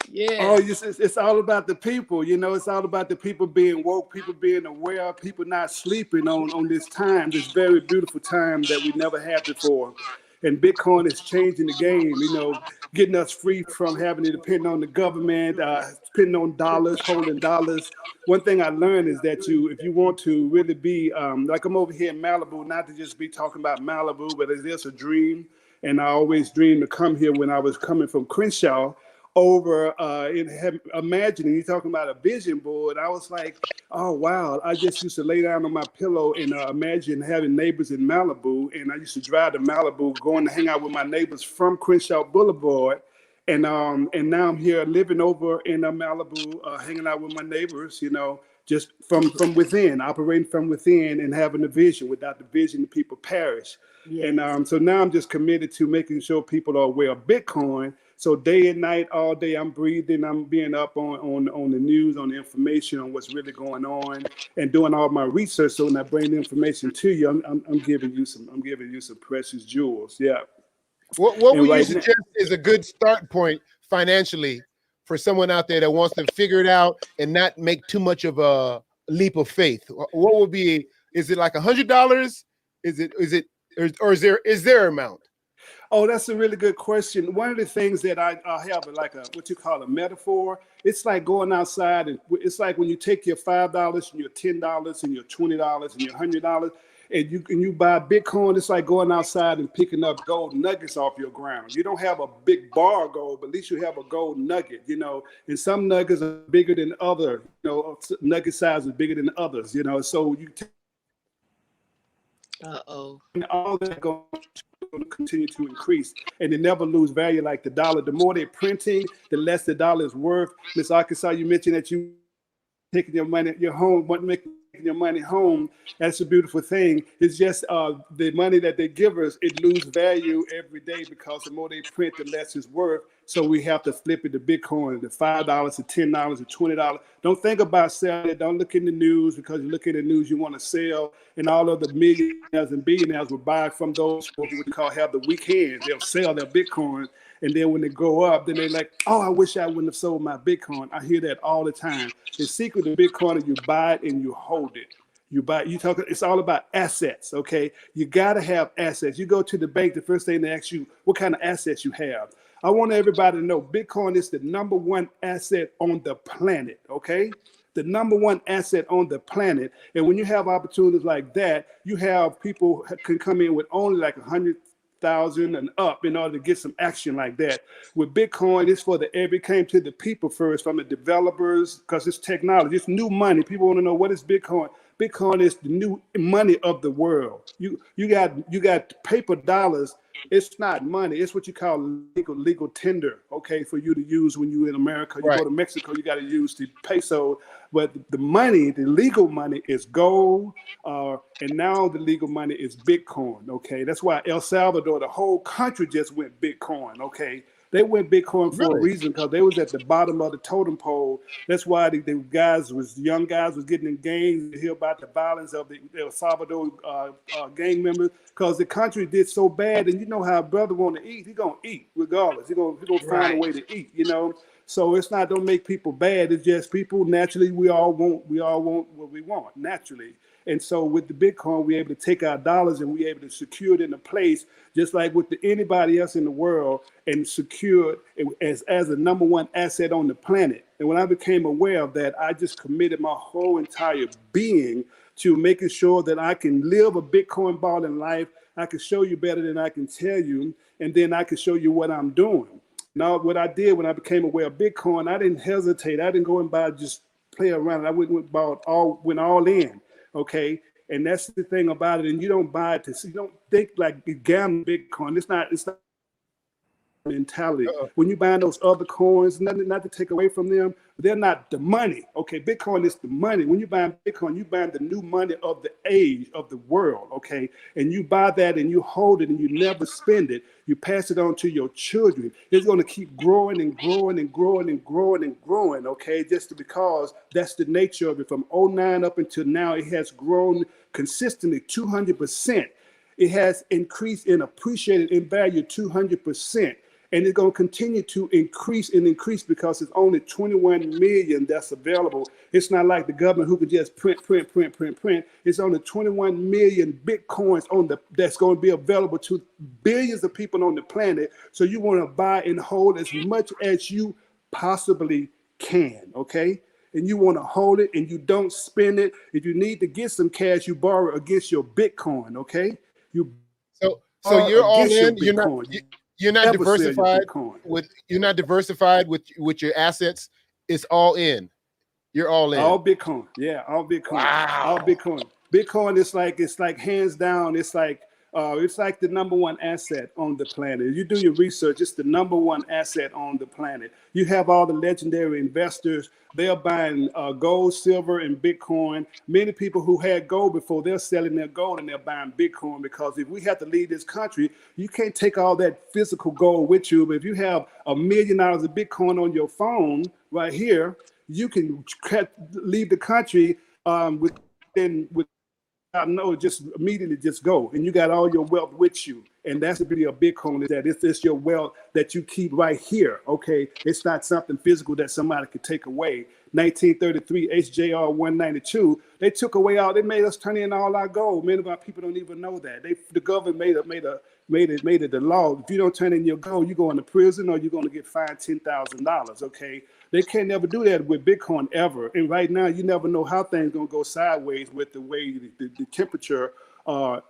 Yeah. Oh, it's all about the people. You know, it's all about the people being woke, people being aware, people not sleeping on this time, this very beautiful time that we never had before. And Bitcoin is changing the game, you know, getting us free from having to depend on the government, depending on dollars, holding dollars. One thing I learned is that if you want to really be, like I'm over here in Malibu, not to just be talking about Malibu, but it's a dream. And I always dreamed to come here when I was coming from Crenshaw over imagining, you're talking about a vision board. I was like, oh, wow. I just used to lay down on my pillow and imagine having neighbors in Malibu. And I used to drive to Malibu, going to hang out with my neighbors from Crenshaw Boulevard. And now I'm here living over in Malibu, hanging out with my neighbors, you know, just from within, operating from within and having a vision. Without the vision, the people perish. Yes. And so now I'm just committed to making sure people are aware of Bitcoin. So day and night, all day, I'm breathing. I'm being up on the news, on the information, on what's really going on, and doing all my research. So when I bring the information to you, I'm giving you some precious jewels. Yeah. What would you suggest is a good start point financially for someone out there that wants to figure it out and not make too much of a leap of faith? What would be? Is it like $100? Is there an amount? Oh, that's a really good question. One of the things that I have like what you call a metaphor. It's like going outside, and it's like when you take your $5 and your $10 and your $20 and your $100 and you buy Bitcoin. It's like going outside and picking up gold nuggets off your ground. You don't have a big bar of gold, but at least you have a gold nugget, you know. And some nuggets are bigger than other, you know, nugget size is bigger than others, you know. So you all that going to continue to increase, and they never lose value like the dollar. The more they're printing, the less the dollar is worth. Miss Arkansas, you mentioned that you taking your money, your home, making your money home. That's a beautiful thing. It's just the money that they give us, it loses value every day because the more they print, the less it's worth. So we have to flip it to Bitcoin, to $5, to $10, to $20. Don't think about selling it. Don't look in the news, because you look in the news, you want to sell, and all of the millionaires and billionaires will buy from those who what you call have the weak hands. They'll sell their Bitcoin, and then when they go up, then they're like, oh, I wish I wouldn't have sold my Bitcoin. I hear that all the time. The secret to Bitcoin is you buy it and you hold it. It's all about assets, okay? You got to have assets. You go to the bank, the first thing they ask you, what kind of assets you have. I want everybody to know Bitcoin is the number one asset on the planet, okay? The number one asset on the planet. And when you have opportunities like that, you have people can come in with only like 100,000 and up in order to get some action like that. With Bitcoin, it's for it came to the people first, from the developers, because it's technology, it's new money. People want to know, what is Bitcoin? Bitcoin is the new money of the world. You got paper dollars. It's not money. It's what you call legal tender, okay, for you to use when you're in America. You go to Mexico, you got to use the peso. But the money, the legal money, is gold, and now the legal money is Bitcoin, okay? That's why El Salvador, the whole country just went Bitcoin, okay? They went Bitcoin for a reason, because they was at the bottom of the totem pole. That's why the young guys was getting in gangs. You hear about the violence of the El Salvador gang members, because the country did so bad. And you know how a brother want to eat, he gonna eat regardless. He gonna find a way to eat, you know. So it's not, don't make people bad. It's just people naturally, we all want what we want naturally. And so with the Bitcoin, we're able to take our dollars and we're able to secure it in a place just like with anybody else in the world, and secure it as a number one asset on the planet. And when I became aware of that, I just committed my whole entire being to making sure that I can live a Bitcoin balling life. I can show you better than I can tell you, and then I can show you what I'm doing. Now, what I did when I became aware of Bitcoin, I didn't hesitate. I didn't go and just play around. I went all in. Okay, and that's the thing about it. And you don't buy it you don't think like you gamble Bitcoin. It's not mentality. When you buy those other coins, not to take away from them, but they're not the money. Okay, Bitcoin is the money. When you buy Bitcoin, you buy the new money of the age of the world. Okay, and you buy that and you hold it and you never spend it. You pass it on to your children. It's going to keep growing and growing and growing and growing and growing. Okay, just because that's the nature of it. From 2009 up until now, it has grown consistently 200%. It has increased and appreciated in value 200%. And it's going to continue to increase and increase, because it's only 21 million that's available. It's not like the government who could just print. It's only 21 million Bitcoins that's going to be available to billions of people on the planet. So you want to buy and hold as much as you possibly can, okay? And you want to hold it and you don't spend it. If you need to get some cash, you borrow against your Bitcoin, okay? So you're all in. You're not diversified with your assets. It's all in. You're all in. All Bitcoin. Yeah, all Bitcoin. Wow. All Bitcoin. Bitcoin is like hands down. It's like the number one asset on the planet. You do your research, it's the number one asset on the planet. You have all the legendary investors. They're buying gold, silver, and Bitcoin. Many people who had gold before, they're selling their gold and they're buying Bitcoin, because if we have to leave this country, you can't take all that physical gold with you. But if you have $1 million of Bitcoin on your phone right here, you can leave the country just immediately just go, and you got all your wealth with you. And that's the beauty of Bitcoin, is that it's your wealth that you keep right here. Okay, it's not something physical that somebody could take away. 1933 HJR 192, they took away they made us turn in all our gold. Many of our people don't even know that. The government made it the law. If you don't turn in your gold, you go into prison or you're going to get fined $10,000. Okay, they can't never do that with Bitcoin ever. And right now, you never know how things going to go sideways with the way the temperature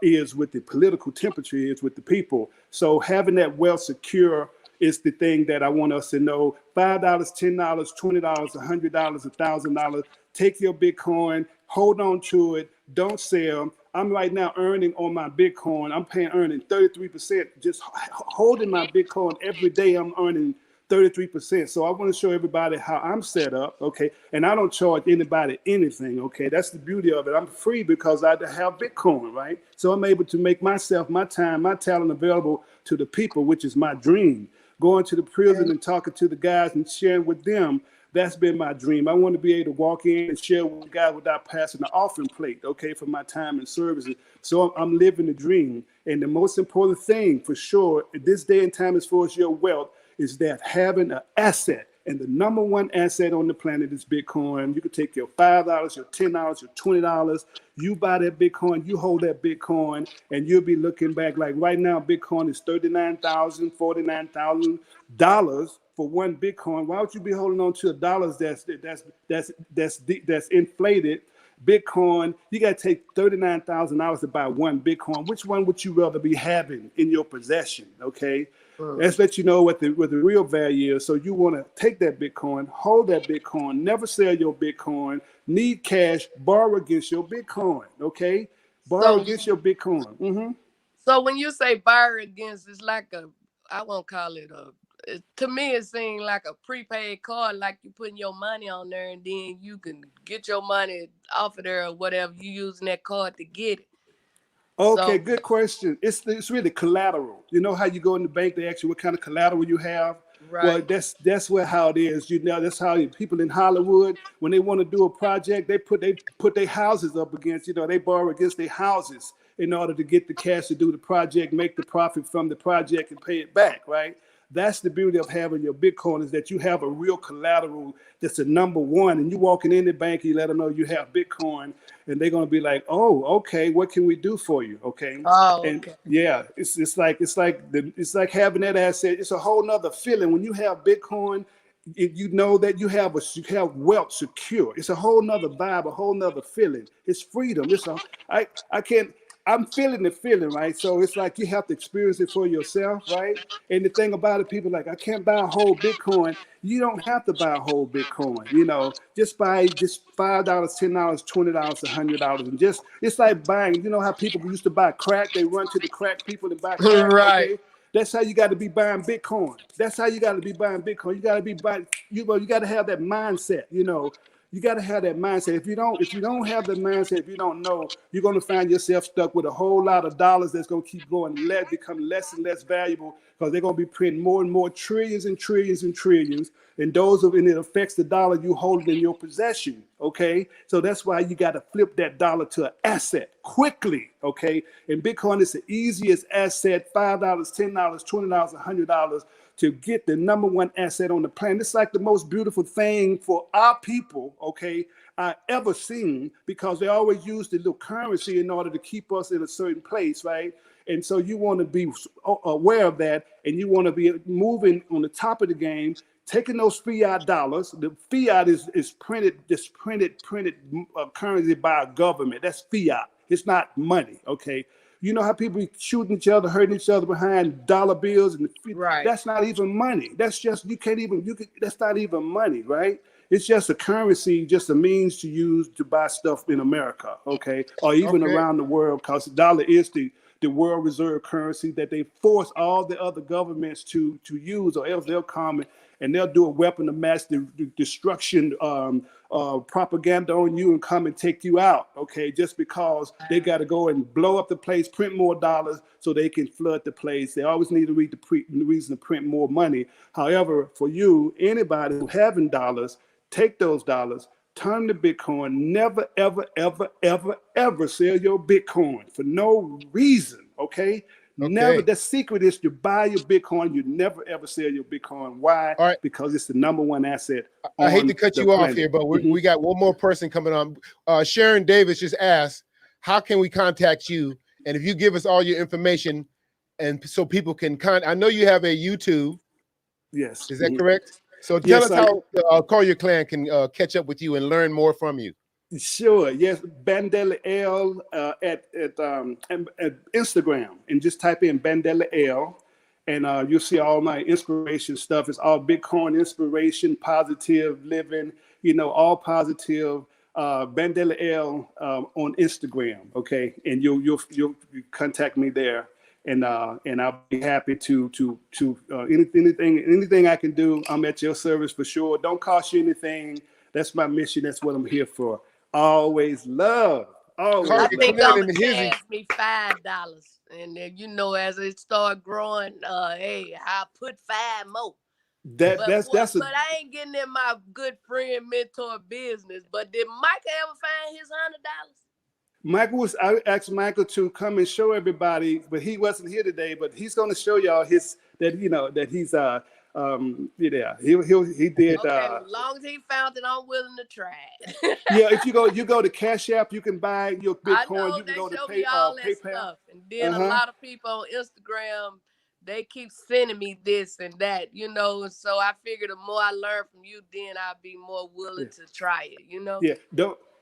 is, with the political temperature is with the people. So having that wealth secure is the thing that I want us to know. $5, $10, $20, $100, $1,000. Take your Bitcoin, hold on to it, don't sell. I'm right now earning on my Bitcoin. I'm earning 33%. Just holding my Bitcoin every day, I'm earning 33%. So I want to show everybody how I'm set up, okay? And I don't charge anybody anything, okay? That's the beauty of it. I'm free because I have Bitcoin, right? So I'm able to make myself, my time, my talent available to the people, which is my dream. going to the prison and talking to the guys and sharing with them. That's been my dream. I want to be able to walk in and share with the guys without passing the offering plate, okay, for my time and services. So I'm living the dream. And the most important thing for sure at this day and time as far as your wealth is that having an asset. And the number one asset on the planet is Bitcoin. You can take your $5, your $10, your $20. You buy that Bitcoin, you hold that Bitcoin, and you'll be looking back like right now, Bitcoin is $39,000, $49,000 for one Bitcoin. Why would you be holding on to dollars that's inflated? Bitcoin, you got to take $39,000 to buy one Bitcoin. Which one would you rather be having in your possession? Okay. Let's let you know what the real value is. So you want to take that Bitcoin, hold that Bitcoin, never sell your Bitcoin, need cash, borrow against your Bitcoin, okay? Borrow against your Bitcoin. So when you say borrow against, it's like I won't call it to me it seems like a prepaid card, like you putting your money on there and then you can get your money off of there or whatever, you using that card to get it. Okay, good question. It's really collateral. You know how you go in the bank, they ask you what kind of collateral you have? Right. Well, that's how it is. You know, that's how people in Hollywood, when they want to do a project, they put their houses up against, they borrow against their houses in order to get the cash to do the project, make the profit from the project and pay it back, right? That's the beauty of having your Bitcoin, is that you have a real collateral that's a number one. And you walking in the bank, you let them know you have Bitcoin, and they're gonna be like, "Oh, okay, what can we do for you?" Okay. Oh, okay. And yeah, it's like having that asset. It's a whole nother feeling when you have Bitcoin. You know that you have wealth secure. It's a whole nother vibe, a whole nother feeling. It's freedom. I'm feeling the feeling, right? So it's like you have to experience it for yourself, right? And the thing about it, people are like, I can't buy a whole Bitcoin. You don't have to buy a whole Bitcoin. Just buy $5, $10, $20, $100, and it's like buying. You know how people used to buy crack? They run to the crack people and buy crack. Right. Okay? That's how you got to be buying Bitcoin. That's how you got to be buying Bitcoin. You got to be buying. You got to have that mindset. You got to have that mindset. If you don't have the mindset, if you don't know, you're going to find yourself stuck with a whole lot of dollars that's going to keep become less and less valuable, because they're going to be printing more and more trillions and trillions and trillions. And it affects the dollar you hold in your possession. Okay. So that's why you got to flip that dollar to an asset quickly. Okay. And Bitcoin is the easiest asset, $5, $10, $20, $100. to get the number one asset on the planet. It's like the most beautiful thing for our people, okay, I ever seen, because they always use the little currency in order to keep us in a certain place, right? And so you want to be aware of that, and you want to be moving on the top of the game, taking those fiat dollars. The fiat is printed currency by a government. That's fiat. It's not money, okay? You know how people be shooting each other, hurting each other behind dollar bills, and right. That's not even money. That's just that's not even money, right? It's just a currency, just a means to use to buy stuff in America, okay, or even around the world, because the dollar is the world reserve currency that they force all the other governments to use, or else they'll come and they'll do a weapon of mass destruction propaganda on you and come and take you out, okay, just because they got to go and blow up the place, print more dollars so they can flood the place. They always need to read the reason to print more money. However, for you, anybody who having dollars, take those dollars, turn to Bitcoin. Never, ever, ever, ever, ever sell your Bitcoin for no reason, okay? Never. The secret is to buy your Bitcoin. You never, ever sell your Bitcoin. Why? All right. Because it's the number one asset. I hate to cut you off here, but we got one more person coming on. Sharon Davis just asked, how can we contact you? And if you give us all your information, and so people can I know you have a YouTube. Yes. Is that correct? So tell us how Colyar Clan can catch up with you and learn more from you. Sure. Yes. Bandela L at Instagram, and just type in Bandela L, and you'll see all my inspiration stuff. It's all Bitcoin inspiration, positive living, all positive. Bandela L on Instagram. Okay, and you'll contact me there, and I'll be happy to anything I can do. I'm at your service for sure. Don't cost you anything. That's my mission. That's what I'm here for. Always love Always I love. think Clan I'm and gonna the hizzy. cash me $5, and then as it start growing, hey, I'll put 5 more. But That's a but I ain't getting in my good friend mentor business. But did Michael ever find his $100? Michael was. I asked Michael to come and show everybody, but he wasn't here today. But he's going to show y'all that he's yeah, he did. Okay, as long as he found it, I'm willing to try it. Yeah, if you go to Cash App, you can buy your I Bitcoin. know You can they go to show me all that PayPal. stuff, and then a lot of people on Instagram, they keep sending me this and that, and so I figure the more I learn from you, then I'll be more willing to try it. Yeah,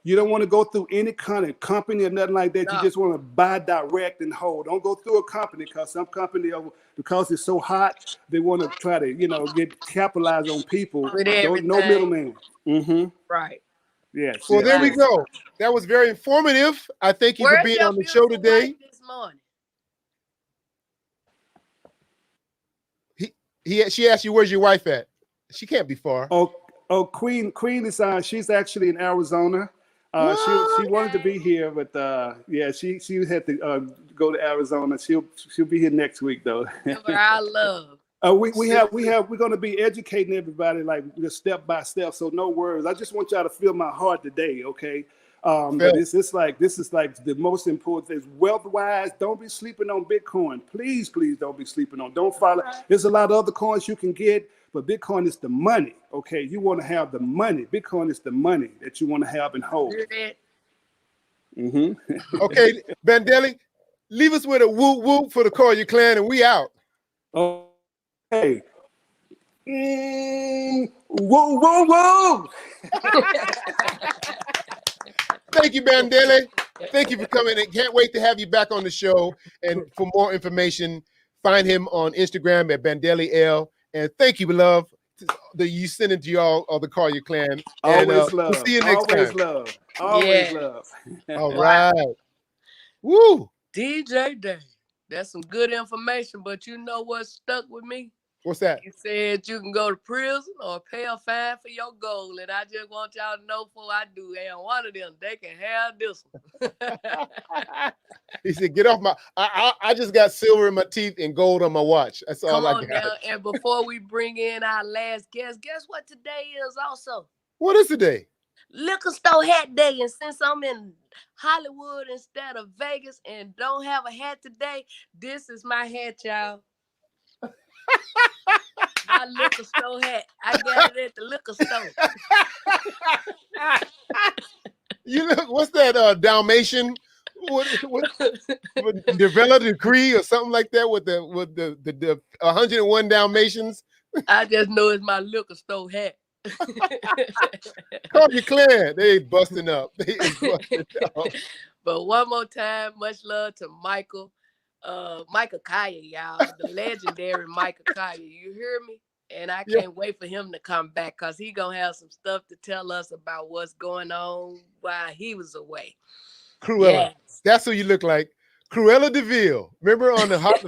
you don't want to go through any kind of company or nothing like that. No. You just want to buy direct and hold. Don't go through a company because some company, because it's so hot, they want to try to get capitalized on people. With No middleman. Right. Yes. Well, yes, there we yes. go. That was very informative. I thank you for Where's being your on the show beautiful today. wife this morning? She asked you, where's your wife at? She can't be far. Oh, Queen is she's actually in Arizona. She wanted to be here, but yeah, she had to go to Arizona. She'll be here next week though. Give her our love. We're going to be educating everybody like just step by step. So no worries. I just want y'all to feel my heart today, okay? But this is like the most important thing. Wealth wise, don't be sleeping on Bitcoin. Please don't be sleeping on. Don't follow. There's a lot of other coins you can get, but Bitcoin is the money. Okay, you want to have the money. Bitcoin is the money that you want to have and hold. Okay, Bandelli, leave us with a whoop whoop for the Colyar clan, and we out. Okay. Whoa, whoa, whoa! Thank you, Bandelli. Thank you for coming, and can't wait to have you back on the show. And for more information, find him on Instagram at Bandelli L. And thank you, love, that you send it to y'all of the Colyar clan. And Always love. we'll see you next Always time. love. Always Yeah. love. All right. Woo! DJ Day. That's some good information, but you know what stuck with me? What's that? He said you can go to prison or pay a fine for your goal. And I just want y'all to know before I do, and one of them, they can have this one. He said, get off my, I just got silver in my teeth and gold on my watch. That's all Come I on got. now. And before we bring in our last guest, guess what today is also? What is today? Liquor Store Hat Day. And since I'm in Hollywood instead of Vegas and don't have a hat today, this is my hat, y'all. My liquor store hat. I got it at the liquor store. You look, what's that Dalmatian? What develop a decree or something like that with the 101 Dalmatians? I just know it's my liquor store hat. Colyar clan, they busting up. They busting up. But one more time, much love to Michael Colyar, y'all, the legendary Michael Colyar. You hear me? And I can't wait for him to come back because he gonna have some stuff to tell us about what's going on while he was away. Cruella. Yes. That's who you look like. Cruella DeVille. Remember on the hot?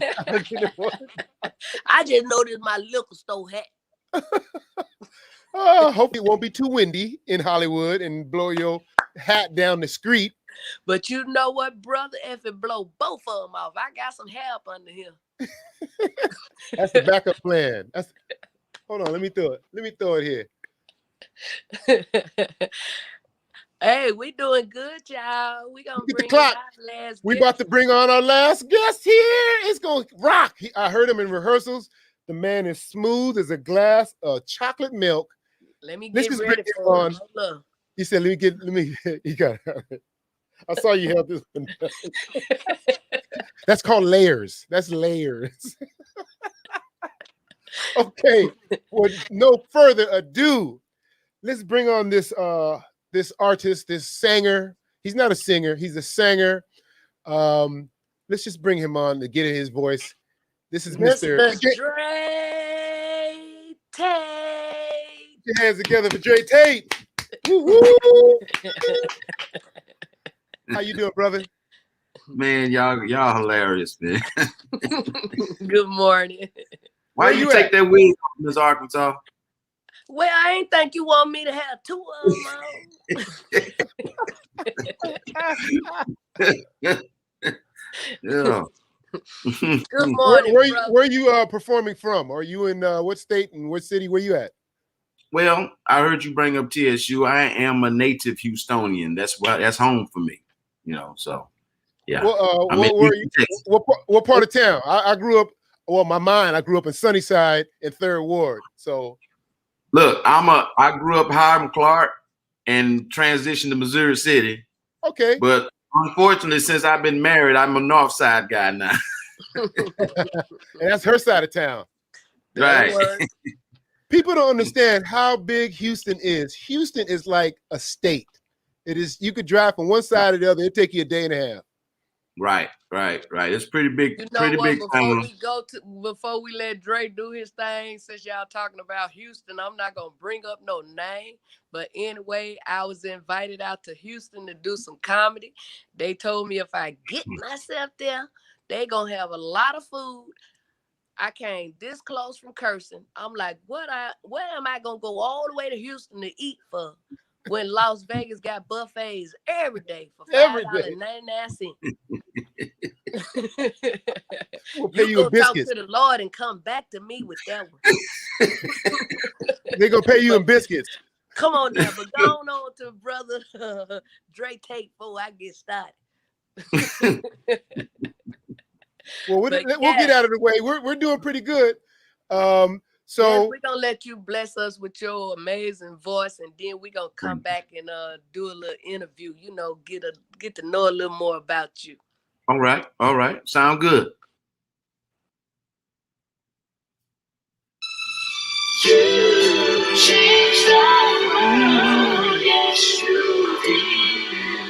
I just noticed my liquor store hat. Hope it won't be too windy in Hollywood and blow your hat down the street. But you know what, brother? If it blow both of them off, I got some help under here. That's the backup plan. Hold on, let me throw it here. Hey, we doing good, y'all. We gonna bring the clock. Our last We guest. about to bring on our last guest here. It's gonna rock. I heard him in rehearsals. The man is smooth as a glass of chocolate milk. Let me get ready for him. He said, let me, you got it. I saw you held this one. That's called layers. That's layers. Okay, with no further ado, let's bring on this this artist, this singer. He's not a singer, he's a singer. Let's just bring him on to get in his voice. This is Mr. Dre Tate. Put your hands together for Dre Tate. Woo-hoo. How you doing, brother? Man, y'all hilarious, man. Good morning. Why you take that wig off, Miss Arkansas? Well, I ain't think you want me to have two of them on. Yeah. Good morning, brother. Where you performing from? Are you in what state and what city? Where you at? Well, I heard you bring up TSU. I am a native Houstonian. That's home for me. You know, so yeah. Well, what part of town? I grew up. Well, I grew up in Sunnyside in 3rd Ward. So, look, I grew up Hiram Clark and transitioned to Missouri City. Okay. But unfortunately, since I've been married, I'm a North Side guy now. And that's her side of town. Right. People don't understand how big Houston is. Houston is like a state. It is. You could drive from one side to the other. It'd take you a day and a half. Right. It's pretty big. You know pretty what? big Before we let Dre do his thing, since y'all talking about Houston, I'm not gonna bring up no name. But anyway, I was invited out to Houston to do some comedy. They told me if I get myself there, they gonna have a lot of food. I came this close from cursing. I'm like, where am I gonna go all the way to Houston to eat for? When Las Vegas got buffets every day for $5.99. We'll pay you go in biscuits. talk to the Lord and come back to me with that one. They're gonna pay you in biscuits. Come on now, but go on to brother Dre Tate before I get started. Well, we'll get out of the way. We're doing pretty good. So yes, we're gonna let you bless us with your amazing voice, and then we're gonna come back and do a little interview, you know, get to know a little more about you. All right. Sound good. You changed the world, yes you did.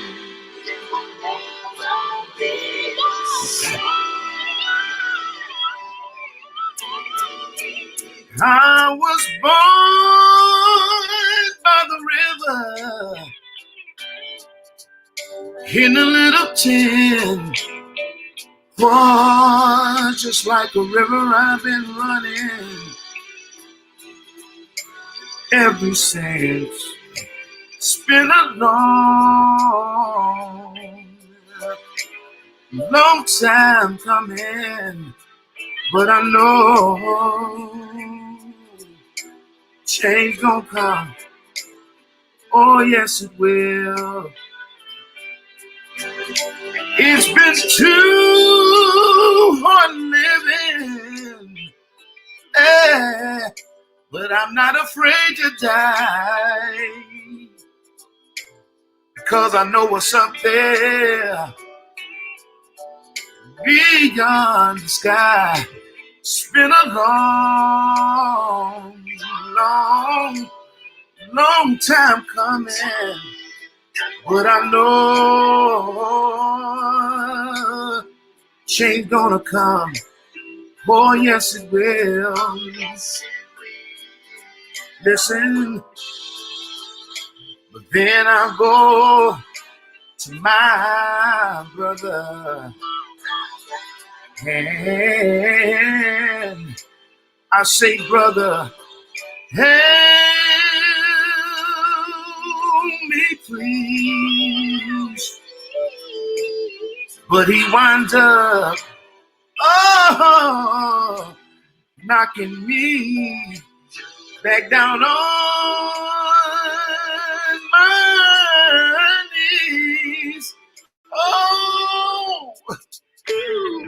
Never be the same. I was born by the river in a little tin. Oh, just like a river I've been running ever since. It's been a long time coming, but I know change gonna come. Oh, yes, it will. It's been too hard living, but I'm not afraid to die, because I know what's up there beyond the sky. It's been a long time coming, but I know change gonna come. Oh, yes, it will. Listen, but then I go to my brother and I say, brother, help me please. But he winds up knocking me back down on my knees. Oh,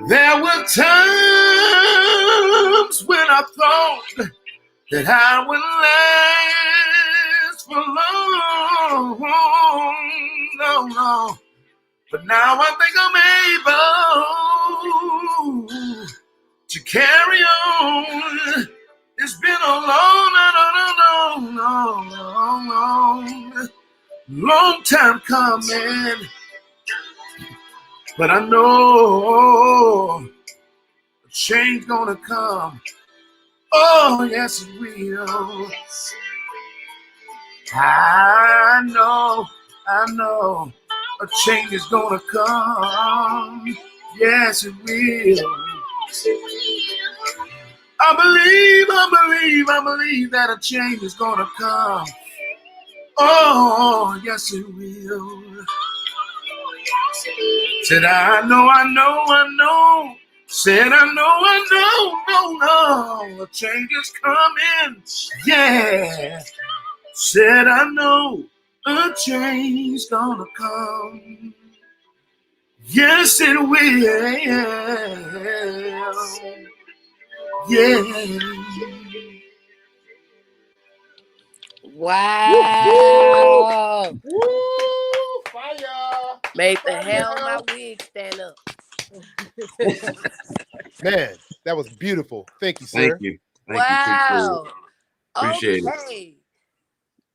there were times when I thought that I would last for long. But now I think I'm able to carry on. It's been a long time coming, but I know a change gonna come. Oh, yes, it will. I know a change is gonna come. Yes, it will. I believe that a change is gonna come. Oh, yes, it will. Said I know. Said I know. A change is coming. Yeah. Said I know a change gonna come. Yes, it will. Yeah. Wow. Woo! Fire! Made the hair on my wig stand up. Man, that was beautiful. Thank you, Thank sir. you. Wow. Appreciate it. Okay.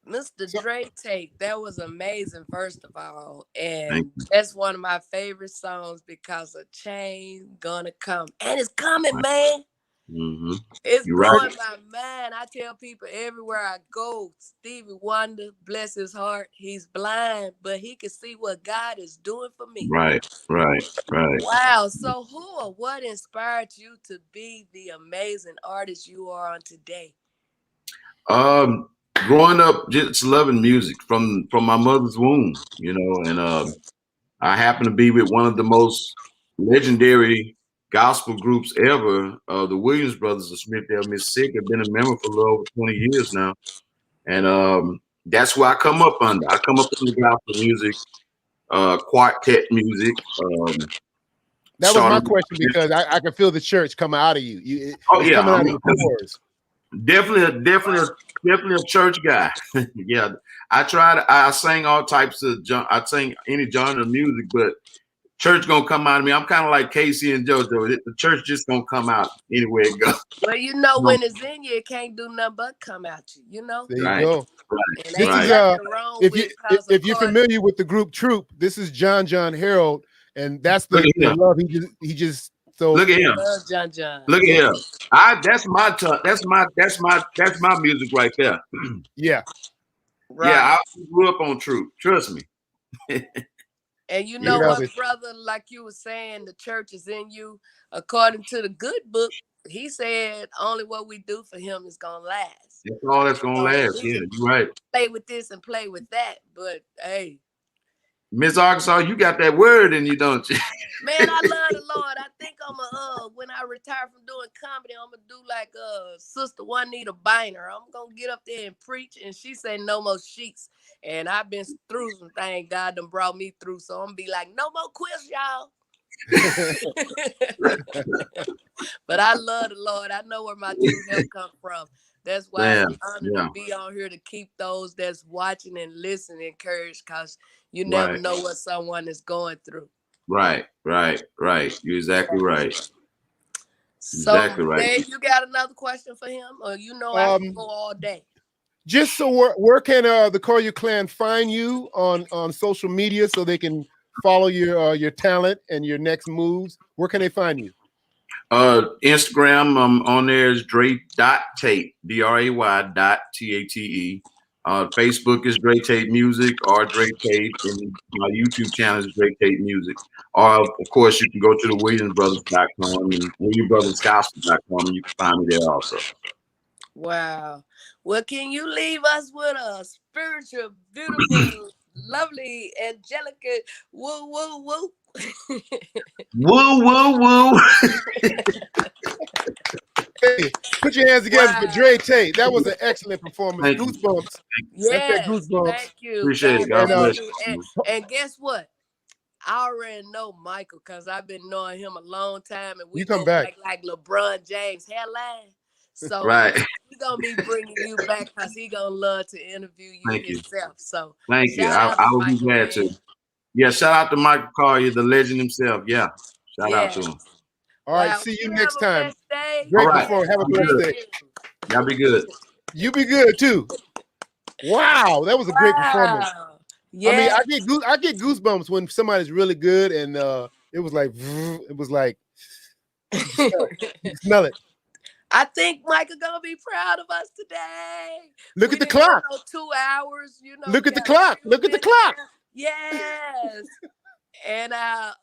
Mr. So- Dre Tate, that was amazing, first of all. Thank And you. that's one of my favorite songs because a change gonna come. And it's coming, man. Mm-hmm. It's You're blowing right. my mind. I tell people everywhere I go, Stevie Wonder, bless his heart, he's blind, but he can see what God is doing for me. Right. Wow. So who or what inspired you to be the amazing artist you are on today? Growing up, just loving music from my mother's womb, and I happen to be with one of the most legendary gospel groups ever, the Williams Brothers of Smithville, Mississippi. I've been a member for a little over 20 years now. And that's where I come up under. I come up under gospel music, quartet music. That was my started- question because I can feel the church coming out of you. It's yeah, coming out I'm of your pores. Definitely a church guy. Yeah, I sang all types of I sang any genre of music, but church gonna come out of me. I'm kind of like Casey and JoJo. The church just gonna come out anywhere it goes. Well, when it's in you, it can't do nothing but come out you, There you Right. go. And This ain't is nothing wrong if with you House of if you're Cards. familiar with the group Troop, this is John Harold, and that's Look the at him. love he just so Look at him. Love John. Look at him. That's my music right there. yeah. Right. Yeah, I grew up on Troop. Trust me. And you know Yeah. what, brother, like you were saying, the church is in you. According to the good book, he said only what we do for him is going to last. That's all that's gonna So last. we Yeah, can you're right. play with this and play with that. But, hey. Miss Arkansas, you got that word in you, don't you? Man, I love the Lord. I think I'm when I retire from doing comedy, I'm gonna do like Sister Juanita Biner. I'm gonna get up there and preach, and she said no more sheets. And I've been through some things God done brought me through, so I'm gonna be like, no more quits, y'all. But I love the Lord. I know where my true help come from. That's why it's an honor to be on here to keep those that's watching and listening encouraged, because you never know what someone is going through. Right. You're exactly right. So, Exactly right. Dave, you got another question for him, or I can go all day. Just so where can the Colyar clan find you on social media so they can follow your talent and your next moves? Where can they find you? Instagram, on there is Dre.Tate, DRAY.TATE. Facebook is Dre Tate Music or Dre Tate, and my YouTube channel is Dre Tate Music. Or of course, you can go to the WilliamsBrothers.com and WilliamsBrothersGospel.com, and you can find me there also. Wow. Well, can you leave us with a spiritual, beautiful, lovely, angelic woo woo woo? Woo. Hey, put your hands together for Dre Tate. That was an excellent performance. Thank you. Goosebumps. Yes, Goosebumps. thank you. Appreciate it. God bless you. And guess what? I already know Michael because I've been knowing him a long time, and we You come go back. like LeBron James hairline. So Right. he's gonna be bringing you back because he's gonna love to interview you Thank you. himself. So Thank you. shout out I to will be Michael, glad man. to. Yeah, shout out to Michael Colyar, the legend himself. Yeah, shout out to him. All right, Wow. see you have next a time. blessed day. Great All right. performance. Have a Be blessed good. day. Y'all be good. You be good too. Wow, that was a great performance. Yeah. I mean, I get goosebumps when somebody's really good, and it was like you smell it. I think Michael gonna be proud of us today. Look at the clock. 2 hours, Look at the clock. Look at the clock. Yes. And our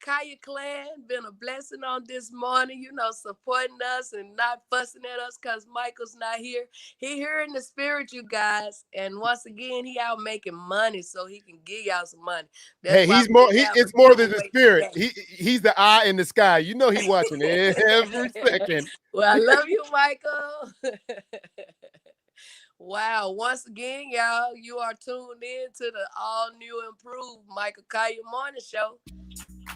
Kaya clan been a blessing on this morning, you know, supporting us and not fussing at us because Michael's not here. He here in the spirit, you guys. And once again, he out making money so he can give y'all some money. That's Hey, why he's more. we have It's a more than the giveaway spirit. today. He's the eye in the sky. You know he watching every second. Well, I love you, Michael. Wow. Once again, y'all, you are tuned in to the all new improved Michael Colyar Morning Show.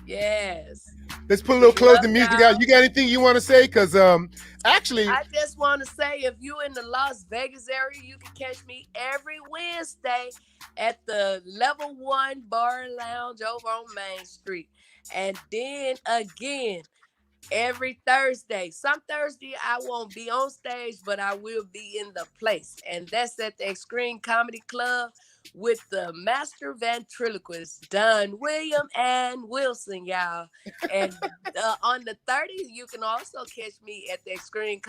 Yes. Let's put a little We love closing music y'all. out. You got anything you want to say? Because actually, I just want to say, if you in the Las Vegas area, you can catch me every Wednesday at the Level 1 Bar and Lounge over on Main Street. And then again, every Thursday. Some Thursday I won't be on stage, but I will be in the place. And that's at the Extreme Comedy Club with the master ventriloquist, Don William and Wilson, y'all. And on the 30th, you can also catch me at the Extreme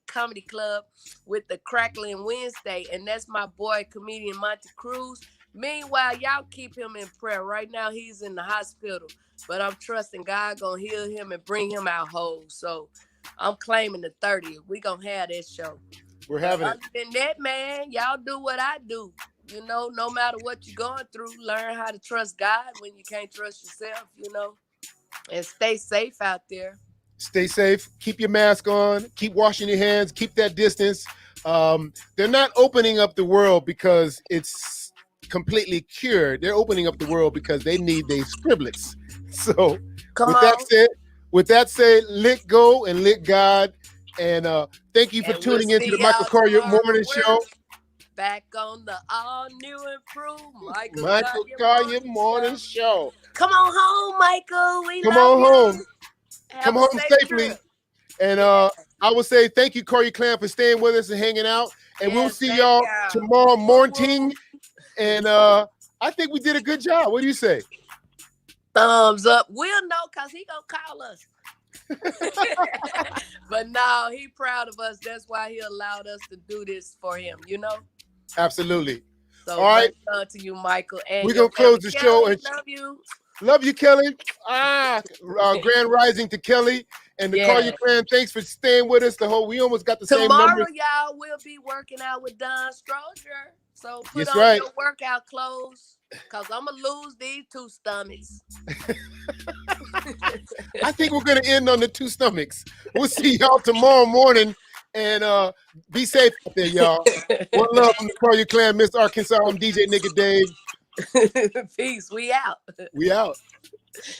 Comedy Club with the Crackling Wednesday. And that's my boy, comedian Monty Cruz. Meanwhile, y'all keep him in prayer. Right now, he's in the hospital. But I'm trusting God gonna heal him and bring him out whole. So I'm claiming the 30th. We gonna have this show. we're having it. Other than that, man, y'all do what I do. You know, no matter what you're going through, learn how to trust God when you can't trust yourself, you know, and stay safe out there. Stay safe. Keep your mask on. Keep washing your hands. Keep that distance. They're not opening up the world because it's completely cured. They're opening up the world because they need their scriblets. So Come with that said, let go and let God. And thank you for And tuning we'll into the see Michael y'all Colyar tomorrow. Morning We're Show. back on the all new improved Michael Colyar Morning Show. Come on home, Michael. We Come love on you. home. Have Come a home safe safely. trip. And I will say thank you, Coryar Clan, for staying with us and hanging out. And we'll see thank y'all y'all. tomorrow morning. And I think we did a good job. What do you say? Thumbs up. We'll know because he gonna call us. But no, he proud of us. That's why he allowed us to do this for him, you know? Absolutely. So all right, much love to you, Michael. And we're gonna close the show. And love you. love you, Kelly. Grand rising to Kelly and the Colyar Clan. Thanks for staying with us. We almost got the same Tomorrow, numbers. y'all will be working out with Don Stroger. So put That's on right. your workout clothes, because I'm going to lose these 2 stomachs. I think we're going to end on the 2 stomachs. We'll see y'all tomorrow morning. And be safe out there, y'all. One love from the Colyar Clan, Miss Arkansas. I'm DJ Nigga Dave. Peace. We out. We out.